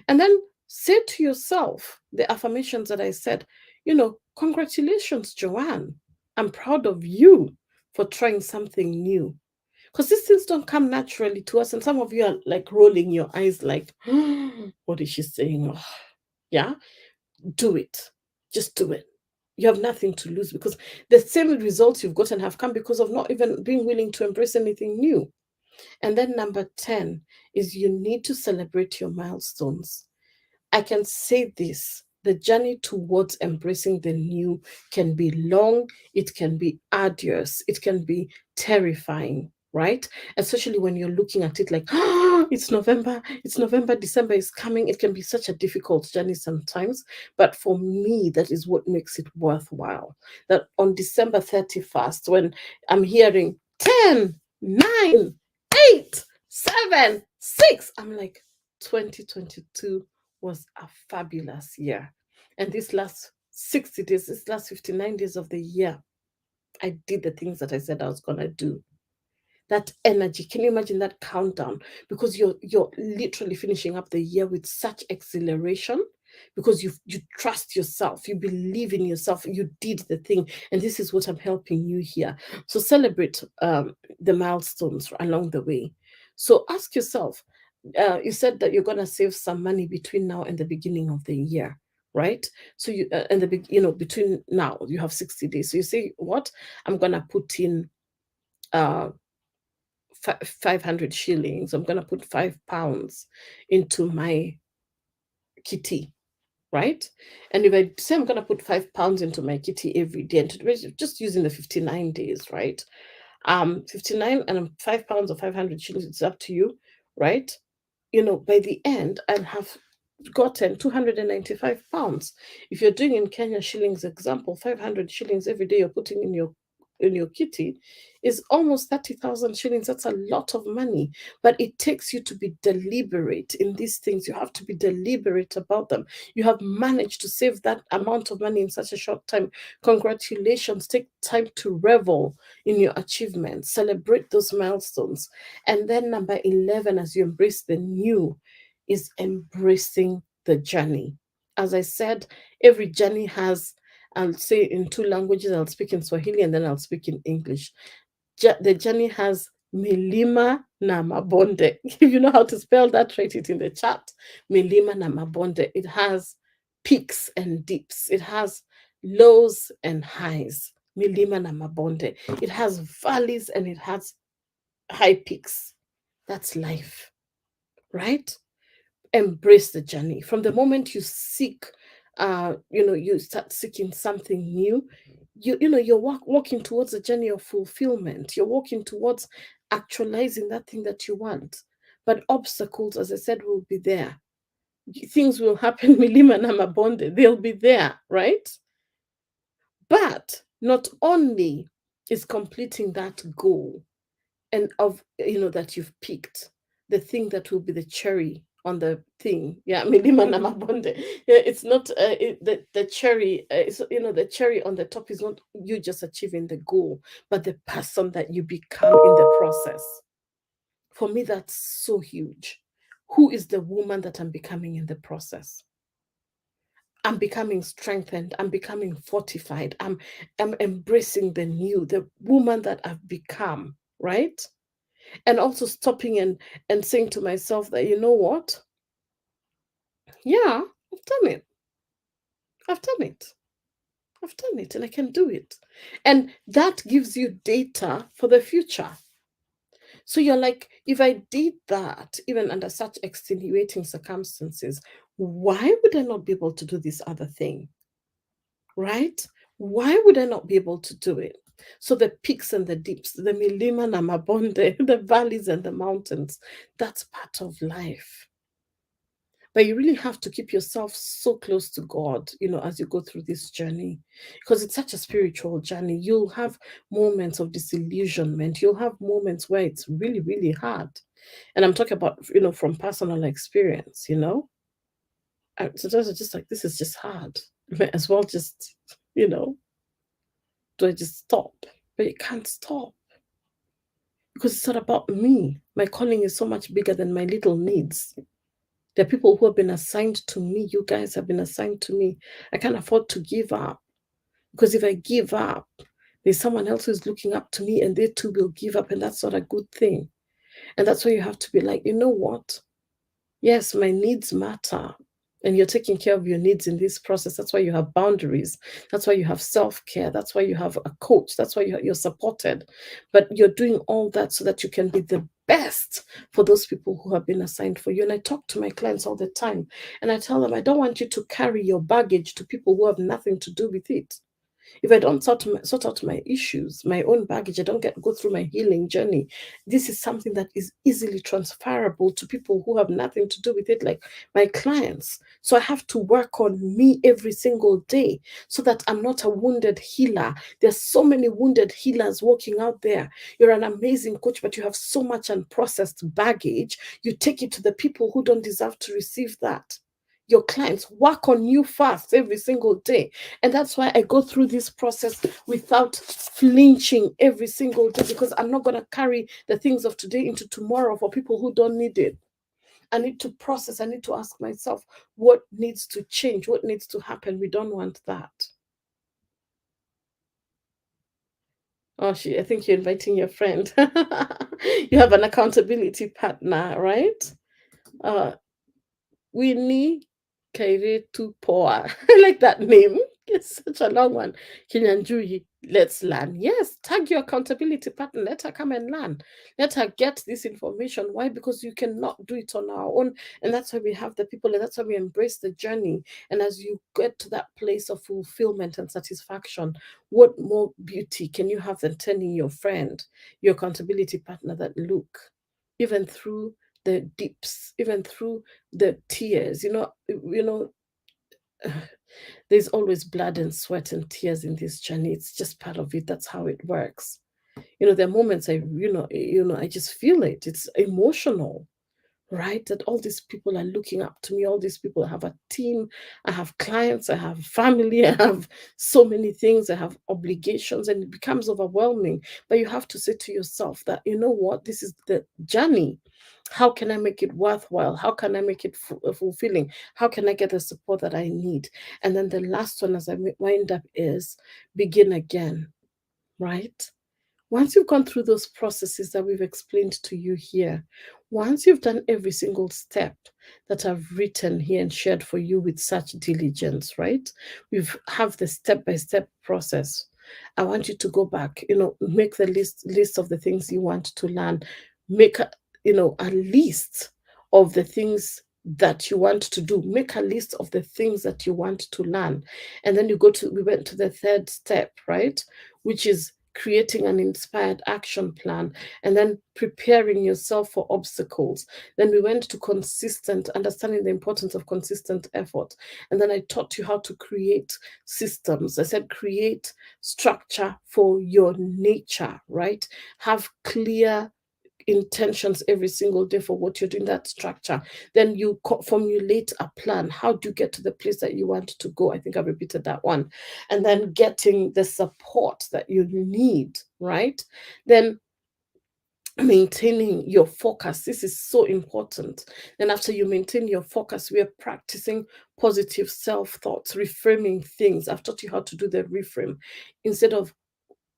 And then say to yourself the affirmations that I said, congratulations, Joanne. I'm proud of you for trying something new. Because these things don't come naturally to us. And some of you are like rolling your eyes, like, what is she saying? Oh, yeah, do it. Just do it. You have nothing to lose, because the same results you've gotten have come because of not even being willing to embrace anything new. And then number 10 is you need to celebrate your milestones. I can say this: the journey towards embracing the new can be long, it can be arduous, it can be terrifying, right? Especially when you're looking at it like, oh, it's November, December is coming. It can be such a difficult journey sometimes. But for me, that is what makes it worthwhile. That on December 31st, when I'm hearing 10, 9, 8, 7, 6, I'm like, 2022 was a fabulous year. And this last 60 days, this last 59 days of the year, I did the things that I said I was going to do. That energy, can you imagine that countdown? Because you're literally finishing up the year with such exhilaration. because you trust yourself, you believe in yourself, you did the thing, and this is what I'm helping you here. So celebrate the milestones along the way. So ask yourself, you said that you're going to save some money between now and the beginning of the year, right? So you and between now you have 60 days. So you say, what, I'm going to put in uh 500 shillings, I'm going to put £5 into my kitty, right? And if I say I'm going to put £5 into my kitty every day, and just using the 59 days, right? 59 and £5 or 500 shillings, it's up to you, right? By the end, I'll have gotten £295. If you're doing in Kenya shillings example, 500 shillings every day you're putting in your kitty is almost 30,000 shillings. That's a lot of money, but it takes you to be deliberate in these things. You have to be deliberate about them. You have managed to save that amount of money in such a short time. Congratulations. Take time to revel in your achievements, celebrate those milestones. And then number 11, as you embrace the new, is embracing the journey. As I said, every journey has, I'll say in two languages, I'll speak in Swahili and then I'll speak in English. The journey has milima na mabonde. If you know how to spell that, write it in the chat. Milima na mabonde. It has peaks and dips. It has lows and highs. Milima na mabonde. It has valleys and it has high peaks. That's life, right? Embrace the journey. From the moment you seek, you start seeking something new, you're walking towards a journey of fulfillment. You're walking towards actualizing that thing that you want. But obstacles, as I said, will be there. Things will happen, milima na mabonde, they'll be there, right? But not only is completing that goal and that you've picked, the thing that will be the cherry on the thing. Yeah, milima na mabonde. Yeah, it's not the cherry. The cherry on the top is not you just achieving the goal, but the person that you become in the process. For me, that's so huge. Who is the woman that I'm becoming in the process? I'm becoming strengthened. I'm becoming fortified. I'm embracing the new, the woman that I've become, right? And also stopping and saying to myself that, you know what? Yeah, I've done it. I've done it. I've done it and I can do it. And that gives you data for the future. So you're like, if I did that, even under such extenuating circumstances, why would I not be able to do this other thing? Right? Why would I not be able to do it? So the peaks and the dips, the milima na mabonde, the valleys and the mountains, that's part of life. But you really have to keep yourself so close to God, as you go through this journey, because it's such a spiritual journey. You'll have moments of disillusionment. You'll have moments where it's really, really hard. And I'm talking about, from personal experience, sometimes it's just like, this is just hard. As well, just, do I just stop? But you can't stop because it's not about me. My calling is so much bigger than my little needs. There are people who have been assigned to me. You guys have been assigned to me. I can't afford to give up, because if I give up, there's someone else who's looking up to me and they too will give up, and that's not a good thing. And that's why you have to be like, you know what? Yes, my needs matter. And you're taking care of your needs in this process. That's why you have boundaries. That's why you have self-care. That's why you have a coach. That's why you're supported. But you're doing all that so that you can be the best for those people who have been assigned for you. And I talk to my clients all the time. And I tell them, I don't want you to carry your baggage to people who have nothing to do with it. If I don't sort out my issues, my own baggage, I don't go through my healing journey, this is something that is easily transferable to people who have nothing to do with it, like my clients. So I have to work on me every single day so that I'm not a wounded healer. There's so many wounded healers walking out there. You're an amazing coach, but you have so much unprocessed baggage. You take it to the people who don't deserve to receive that. Your clients, work on you first every single day. And that's why I go through this process without flinching every single day, because I'm not going to carry the things of today into tomorrow for people who don't need it. I need to process. I need to ask myself what needs to change, what needs to happen. We don't want that. Oh, I think you're inviting your friend. You have an accountability partner, right? Uh, Winnie Kairetu Poa. I like that name. It's such a long one. Kinyanjui, let's learn. Yes, tag your accountability partner. Let her come and learn. Let her get this information. Why? Because you cannot do it on our own. And that's why we have the people, and that's why we embrace the journey. And as you get to that place of fulfillment and satisfaction, what more beauty can you have than telling your friend, your accountability partner, that look, even through the dips, even through the tears, there's always blood and sweat and tears in this journey. It's just part of it. That's how it works. There are moments I just feel it. It's emotional, right? That all these people are looking up to me. All these people, I have a team, I have clients, I have family, I have so many things, I have obligations, and it becomes overwhelming. But you have to say to yourself that, you know what, this is the journey. How can I make it worthwhile? How can I make it fulfilling? How can I get the support that I need? And then the last one, as I wind up, is begin again, right? Once you've gone through those processes that we've explained to you here, once you've done every single step that I've written here and shared for you with such diligence, right? We've have the step-by-step process. I want you to go back, make the list of the things you want to learn. Make a list of the things that you want to do. Make a list of the things that you want to learn. And then we went to the third step, right? Which is creating an inspired action plan, and then preparing yourself for obstacles. Then we went to consistent, understanding the importance of consistent effort. And then I taught you how to create systems. I said, create structure for your nature, right? Have clear intentions every single day for what you're doing, that structure. Then you formulate a plan. How do you get to the place that you want to go? I think I repeated that one. And then getting the support that you need, right? Then maintaining your focus. This is so important. Then after you maintain your focus, we are practicing positive self-thoughts, reframing things. I've taught you how to do the reframe. Instead of,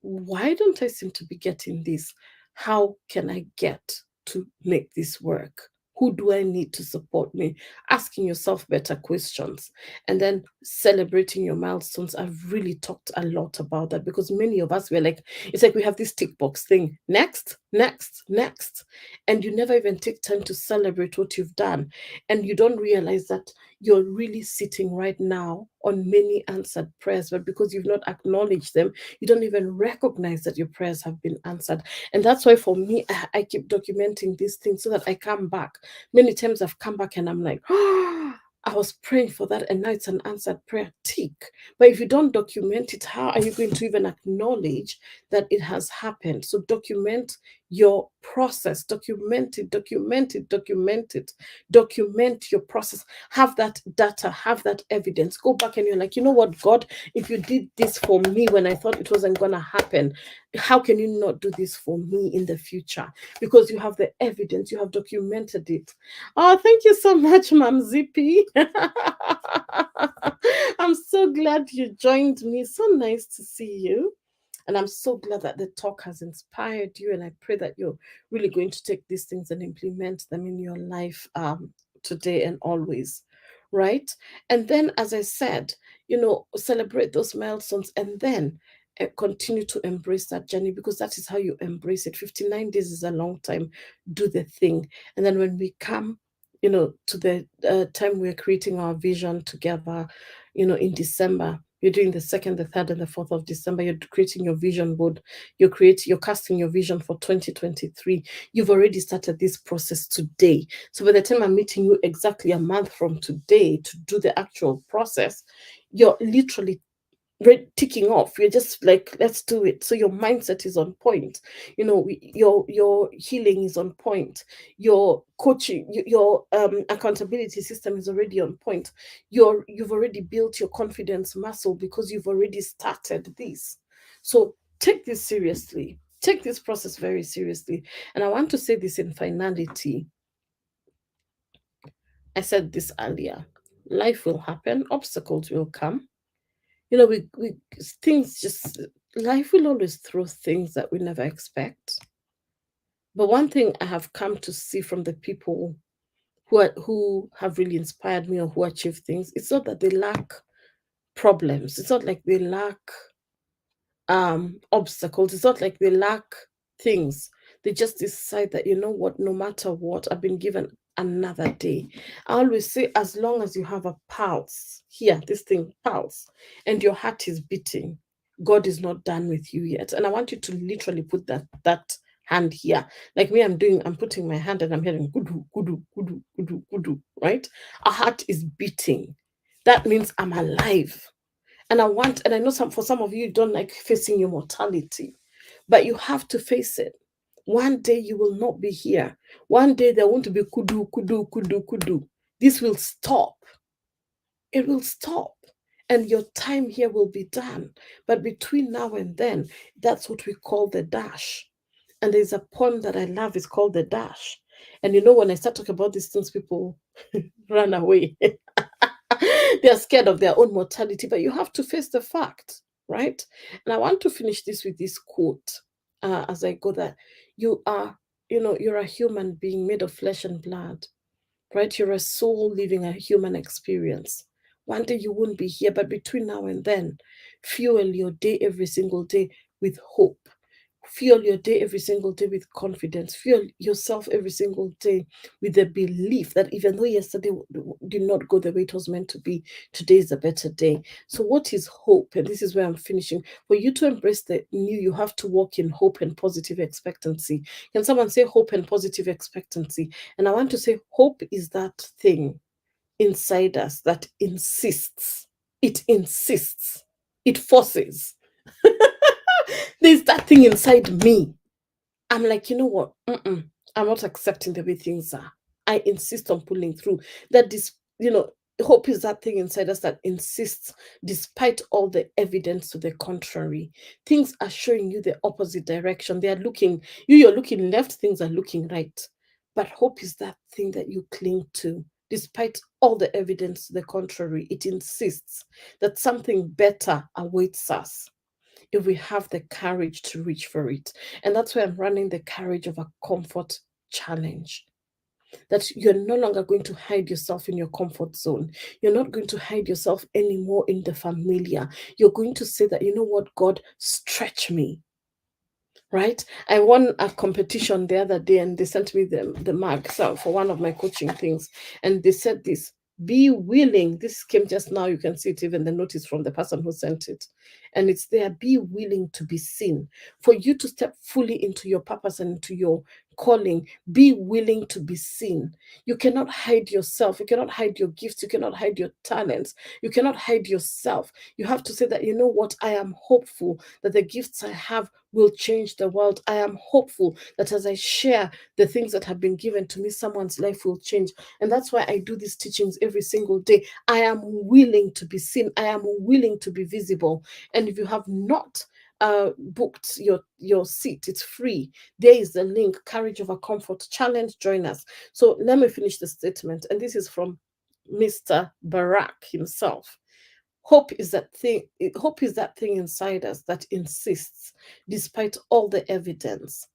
why don't I seem to be getting this? How can I get to make this work? Who do I need to support me? Asking yourself better questions, and then celebrating your milestones. I've really talked a lot about that, because many of us, it's like we have this tick box thing, next, next, next. And you never even take time to celebrate what you've done. And you don't realize that you're really sitting right now on many answered prayers, but because you've not acknowledged them, you don't even recognize that your prayers have been answered. And that's why for me, I keep documenting these things so that I come back. Many times I've come back and I'm like, oh, I was praying for that, and now it's an answered prayer. Tick. But if you don't document it, how are you going to even acknowledge that it has happened? So document your process. Document it, document it, document it. Document your process. Have that data, have that evidence. Go back and you're like, you know what, God, if you did this for me when I thought it wasn't going to happen, how can you not do this for me in the future? Because you have the evidence, you have documented it. Oh, thank you so much, Mam Zippy. I'm so glad you joined me. So nice to see you. And I'm so glad that the talk has inspired you. And I pray that you're really going to take these things and implement them in your life today and always. Right. And then, as I said, celebrate those milestones, and then continue to embrace that journey, because that is how you embrace it. 59 days is a long time. Do the thing. And then when we come, to the time we're creating our vision together, in December, you're doing the 2nd, the 3rd, and the 4th of December. You're creating your vision board. You're casting your vision for 2023. You've already started this process today. So by the time I'm meeting you exactly a month from today to do the actual process, you're literally ticking off. You're just like, let's do it. So your mindset is on point. Your healing is on point. Your coaching, your accountability system is already on point. You've already built your confidence muscle because you've already started this. So take this seriously. Take this process very seriously. And I want to say this in finality. I said this earlier. Life will happen, obstacles will come. You know, we things just life will always throw things that we never expect. But one thing I have come to see from the people who have really inspired me or who achieve things, it's not that they lack problems. It's not like they lack obstacles. It's not like they lack things. They just decide that, you know what, no matter what, I've been given another day. I always say, as long as you have a pulse here, this thing pulse, and your heart is beating, God is not done with you yet. And I want you to literally put that hand here. Like me, I'm putting my hand and I'm hearing kudu kudu kudu kudu kudu, right? A heart is beating. That means I'm alive. And I know for some of you, you don't like facing your mortality, but you have to face it. One day you will not be here. One day there won't be kudu, kudu, kudu, kudu. This will stop. It will stop. And your time here will be done. But between now and then, that's what we call the dash. And there's a poem that I love, it's called The Dash. And you know, when I start talking about these things, people run away. They're scared of their own mortality, but you have to face the fact, right? And I want to finish this with this quote as I go that you are, you're a human being made of flesh and blood, right? You're a soul living a human experience. One day you won't be here, but between now and then, fuel your day every single day with hope. Fuel your day every single day with confidence. Fuel yourself every single day with the belief that even though yesterday did not go the way it was meant to be, today is a better day. So, what is hope? And this is where I'm finishing. For you to embrace the new, you have to walk in hope and positive expectancy. Can someone say hope and positive expectancy? And I want to say, hope is that thing inside us that insists, it forces. There's that thing inside me. I'm like, you know what? I'm not accepting the way things are. I insist on pulling through. That this, hope is that thing inside us that insists, despite all the evidence to the contrary. Things are showing you the opposite direction. They are looking, you're looking left, things are looking right. But hope is that thing that you cling to. Despite all the evidence to the contrary, it insists that something better awaits us if we have the courage to reach for it. And that's why I'm running the Courage of a Comfort challenge. That you're no longer going to hide yourself in your comfort zone. You're not going to hide yourself anymore in the familiar. You're going to say that, you know what, God, stretch me. Right? I won a competition the other day and they sent me the mug for one of my coaching things. And they said this, be willing. This came just now. You can see it, even the notice from the person who sent it. And it's there, be willing to be seen. For you to step fully into your purpose and into your calling, be willing to be seen. You cannot hide yourself. You cannot hide your gifts. You cannot hide your talents. You cannot hide yourself. You have to say that, you know what, I am hopeful that the gifts I have will change the world. I am hopeful that as I share the things that have been given to me, someone's life will change. And that's why I do these teachings every single day. I am willing to be seen. I am willing to be visible. And if you have not booked your seat, it's free. There is the link, Courage of a Comfort Challenge. Join us. So let me finish the statement. And this is from Mr. Barack himself. Hope is that thing inside us that insists, despite all the evidence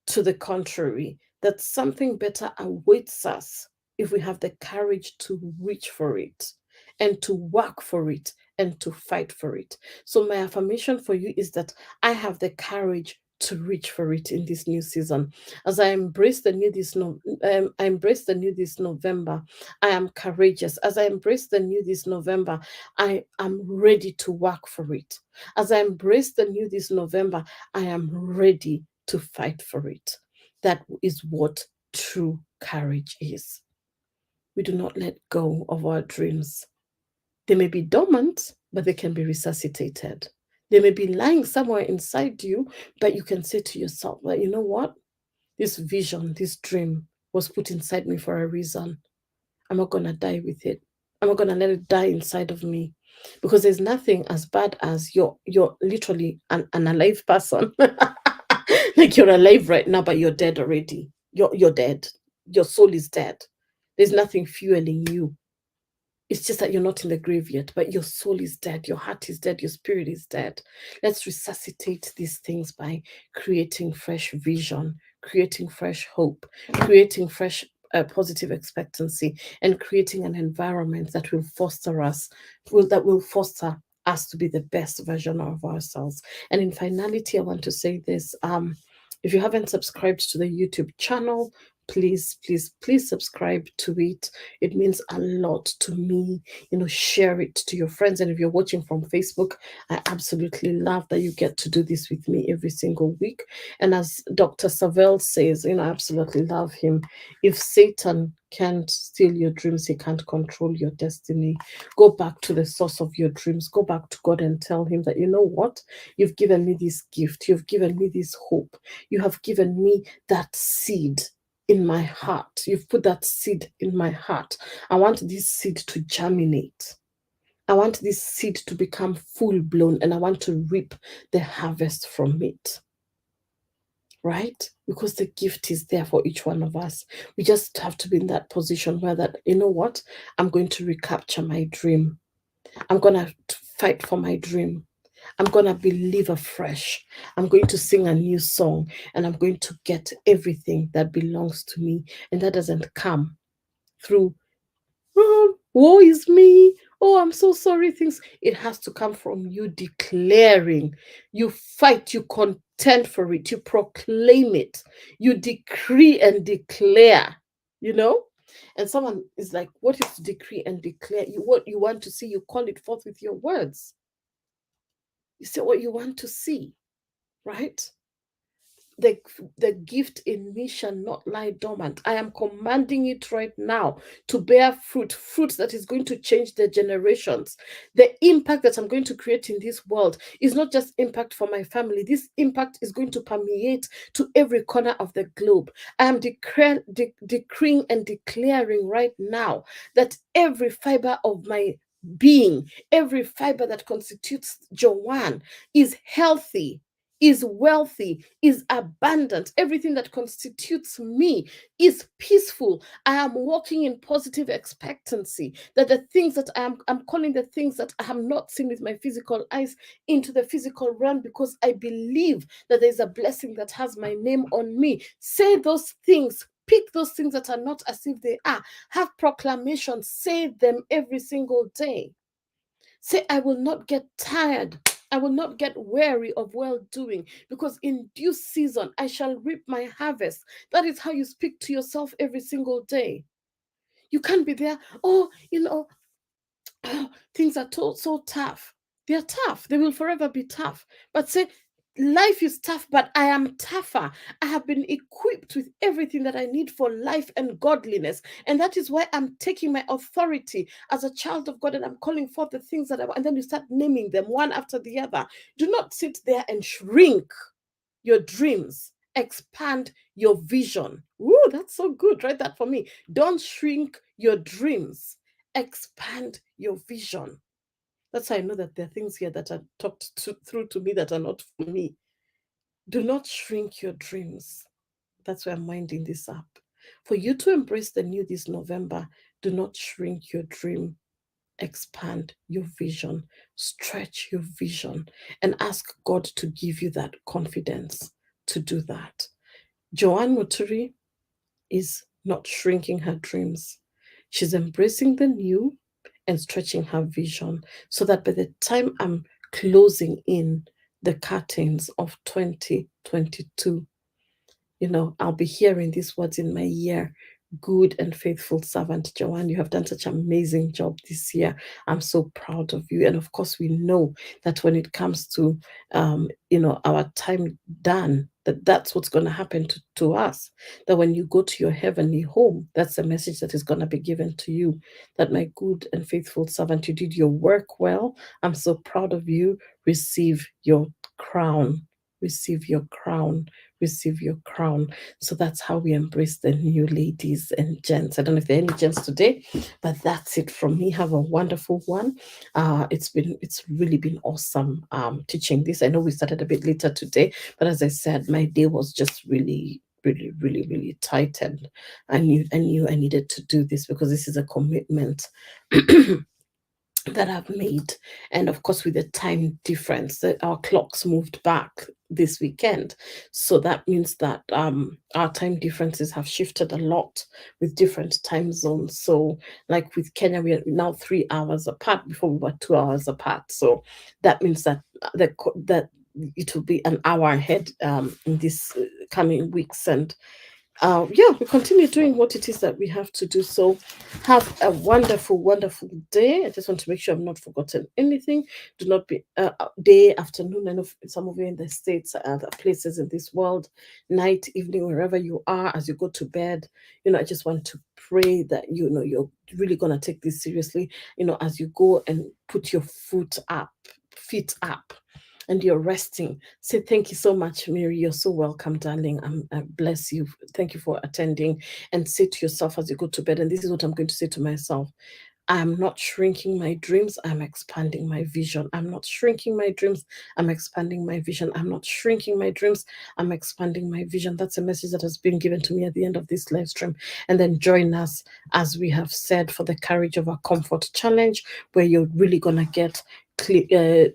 to the contrary, that something better awaits us if we have the courage to reach for it and to work for it and to fight for it. So my affirmation for you is that I have the courage to reach for it in this new season. As I embrace the new I embrace the new this November. I am courageous. As I embrace the new this November, I am ready to work for it. As I embrace the new this November, I am ready to fight for it. That is what true courage is. We do not let go of our dreams. They may be dormant, but they can be resuscitated. They may be lying somewhere inside you, but you can say to yourself, well, you know what? This vision, this dream was put inside me for a reason. I'm not going to die with it. I'm not going to let it die inside of me. Because there's nothing as bad as you're literally an alive person. Like you're alive right now, but you're dead already. You're dead. Your soul is dead. There's nothing fueling you. It's just that you're not in the grave yet, but your soul is dead, your heart is dead, your spirit is dead. Let's resuscitate these things by creating fresh vision, creating fresh hope, creating fresh positive expectancy, and creating an environment that will foster us, that will foster us to be the best version of ourselves. And in finality, I want to say this. If you haven't subscribed to the YouTube channel, please, please, please subscribe to it. It means a lot to me. Share it to your friends. And if you're watching from Facebook, I absolutely love that you get to do this with me every single week. And as Dr. Savelle says, I absolutely love him. If Satan can't steal your dreams, he can't control your destiny. Go back to the source of your dreams. Go back to God and tell him that, you know what? You've given me this gift. You've given me this hope. You have given me that seed in my heart. You've put that seed in my heart. I want this seed to germinate. I want this seed to become full blown, and I want to reap the harvest from it. Right? Because the gift is there for each one of us. We just have to be in that position where that, you know what? I'm going to recapture my dream. I'm going to fight for my dream. I'm going to believe afresh. I'm going to sing a new song, and I'm going to get everything that belongs to me. And that doesn't come through, oh, woe is me. Oh, I'm so sorry. Things. It has to come from you declaring. You fight, you contend for it, you proclaim it, you decree and declare, you know? And someone is like, what is decree and declare? What you want to see, you call it forth with your words. You say what you want to see, right? The, the gift in me shall not lie dormant. I am commanding it right now to bear fruit that is going to change the generations. The impact that I'm going to create in this world is not just impact for my family. This impact is going to permeate to every corner of the globe. I am decreeing and declaring right now that every fiber of my being, every fiber that constitutes Joanne is healthy, is wealthy, is abundant. Everything that constitutes me is peaceful. I am walking in positive expectancy that the things that I'm calling the things that I have not seen with my physical eyes into the physical realm, because I believe that there's a blessing that has my name on me. Say those things. Pick those things that are not as if they are. Have proclamations. Say them every single day. Say, I will not get tired. I will not get weary of well doing, because in due season I shall reap my harvest. That is how you speak to yourself every single day. You can't be there, oh, things are so tough. They're tough. They will forever be tough. But say, life is tough, but I am tougher. I have been equipped with everything that I need for life and godliness. And that is why I'm taking my authority as a child of God, and I'm calling forth the things that I want. And then you start naming them one after the other. Do not sit there and shrink your dreams. Expand your vision. Ooh, that's so good. Write that for me. Don't shrink your dreams. Expand your vision. That's how I know that there are things here that are through to me that are not for me. Do not shrink your dreams. That's why I'm winding this up. For you to embrace the new this November, do not shrink your dream. Expand your vision, stretch your vision, and ask God to give you that confidence to do that. Joanne Muturi is not shrinking her dreams. She's embracing the new and stretching her vision, so that by the time I'm closing in the curtains of 2022, I'll be hearing these words in my ear. Good and faithful servant, Joanne, you have done such an amazing job this year. I'm so proud of you. And of course, we know that when it comes to, our time done, that's what's going to happen to us. That when you go to your heavenly home, that's the message that is going to be given to you. That my good and faithful servant, you did your work well. I'm so proud of you. Receive your crown. Receive your crown. Receive your crown. So that's how we embrace the new, ladies and gents. I don't know if there are any gents today, but that's it from me. Have a wonderful one. It's really been awesome teaching this. I know we started a bit later today, but as I said, my day was just really really, really, really tight, and I knew I needed to do this because this is a commitment that I've made. And of course, with the time difference, that our clocks moved back this weekend. So that means that our time differences have shifted a lot with different time zones. So, like with Kenya, we are now 3 hours apart. Before we were 2 hours apart. So that means that that it will be an hour ahead in this coming weeks. And yeah, we continue doing what it is that we have to do. So, have a wonderful, wonderful day. I just want to make sure I've not forgotten anything. Do not be day, afternoon. I know some of you in the States, other places in this world, night, evening, wherever you are, as you go to bed. I just want to pray that you're really gonna take this seriously. As you go and put your feet up, and you're resting. Say thank you so much, Mary. You're so welcome, darling. I bless you. Thank you for attending. And say to yourself as you go to bed, and this is what I'm going to say to myself: I'm not shrinking my dreams, I'm expanding my vision. I'm not shrinking my dreams, I'm expanding my vision. I'm not shrinking my dreams, I'm expanding my vision. That's a message that has been given to me at the end of this live stream. And then join us, as we have said, for the Courage of Our Comfort challenge, where you're really going to get clear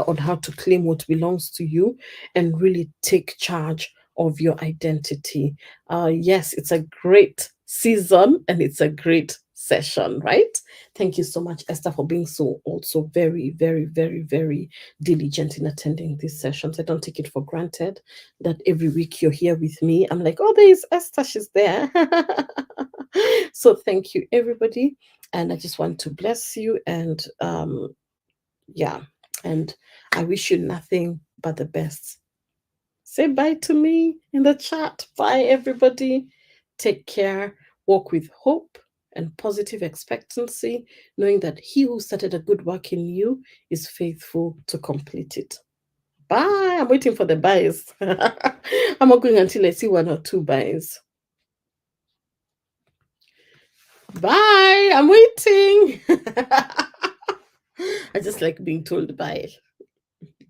on how to claim what belongs to you and really take charge of your identity. Yes, it's a great season and it's a great session, right? Thank you so much, Esther, for being so also very, very, very, very diligent in attending these sessions. I don't take it for granted that every week you're here with me. I'm like, oh, there's Esther, she's there. So thank you, everybody. And I just want to bless you and yeah, and I wish you nothing but the best. Say bye to me in the chat. Bye, everybody. Take care. Walk with hope and positive expectancy, knowing that he who started a good work in you is faithful to complete it. Bye. I'm waiting for the buys. I'm not going until I see one or two buys. Bye. I'm waiting. I just like being told bye.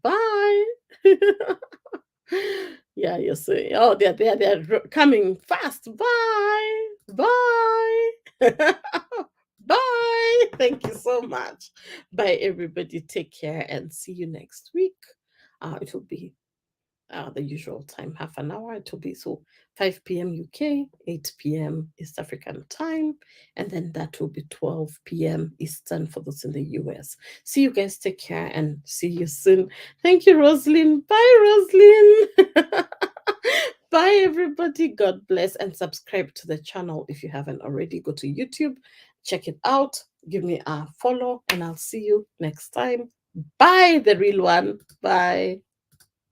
Bye. Yeah, you're saying, oh, they're coming fast. Bye. Bye. Bye. Thank you so much. Bye, everybody. Take care and see you next week. It will be the usual time, half an hour. It will be so 5 p.m. UK, 8 p.m. East African time, and then that will be 12 p.m. Eastern for those in the US. See you guys, take care, and see you soon. Thank you, Roslyn. Bye, Roslyn. Bye, everybody. God bless, and subscribe to the channel if you haven't already. Go to YouTube, check it out, give me a follow, and I'll see you next time. Bye, the real one. Bye.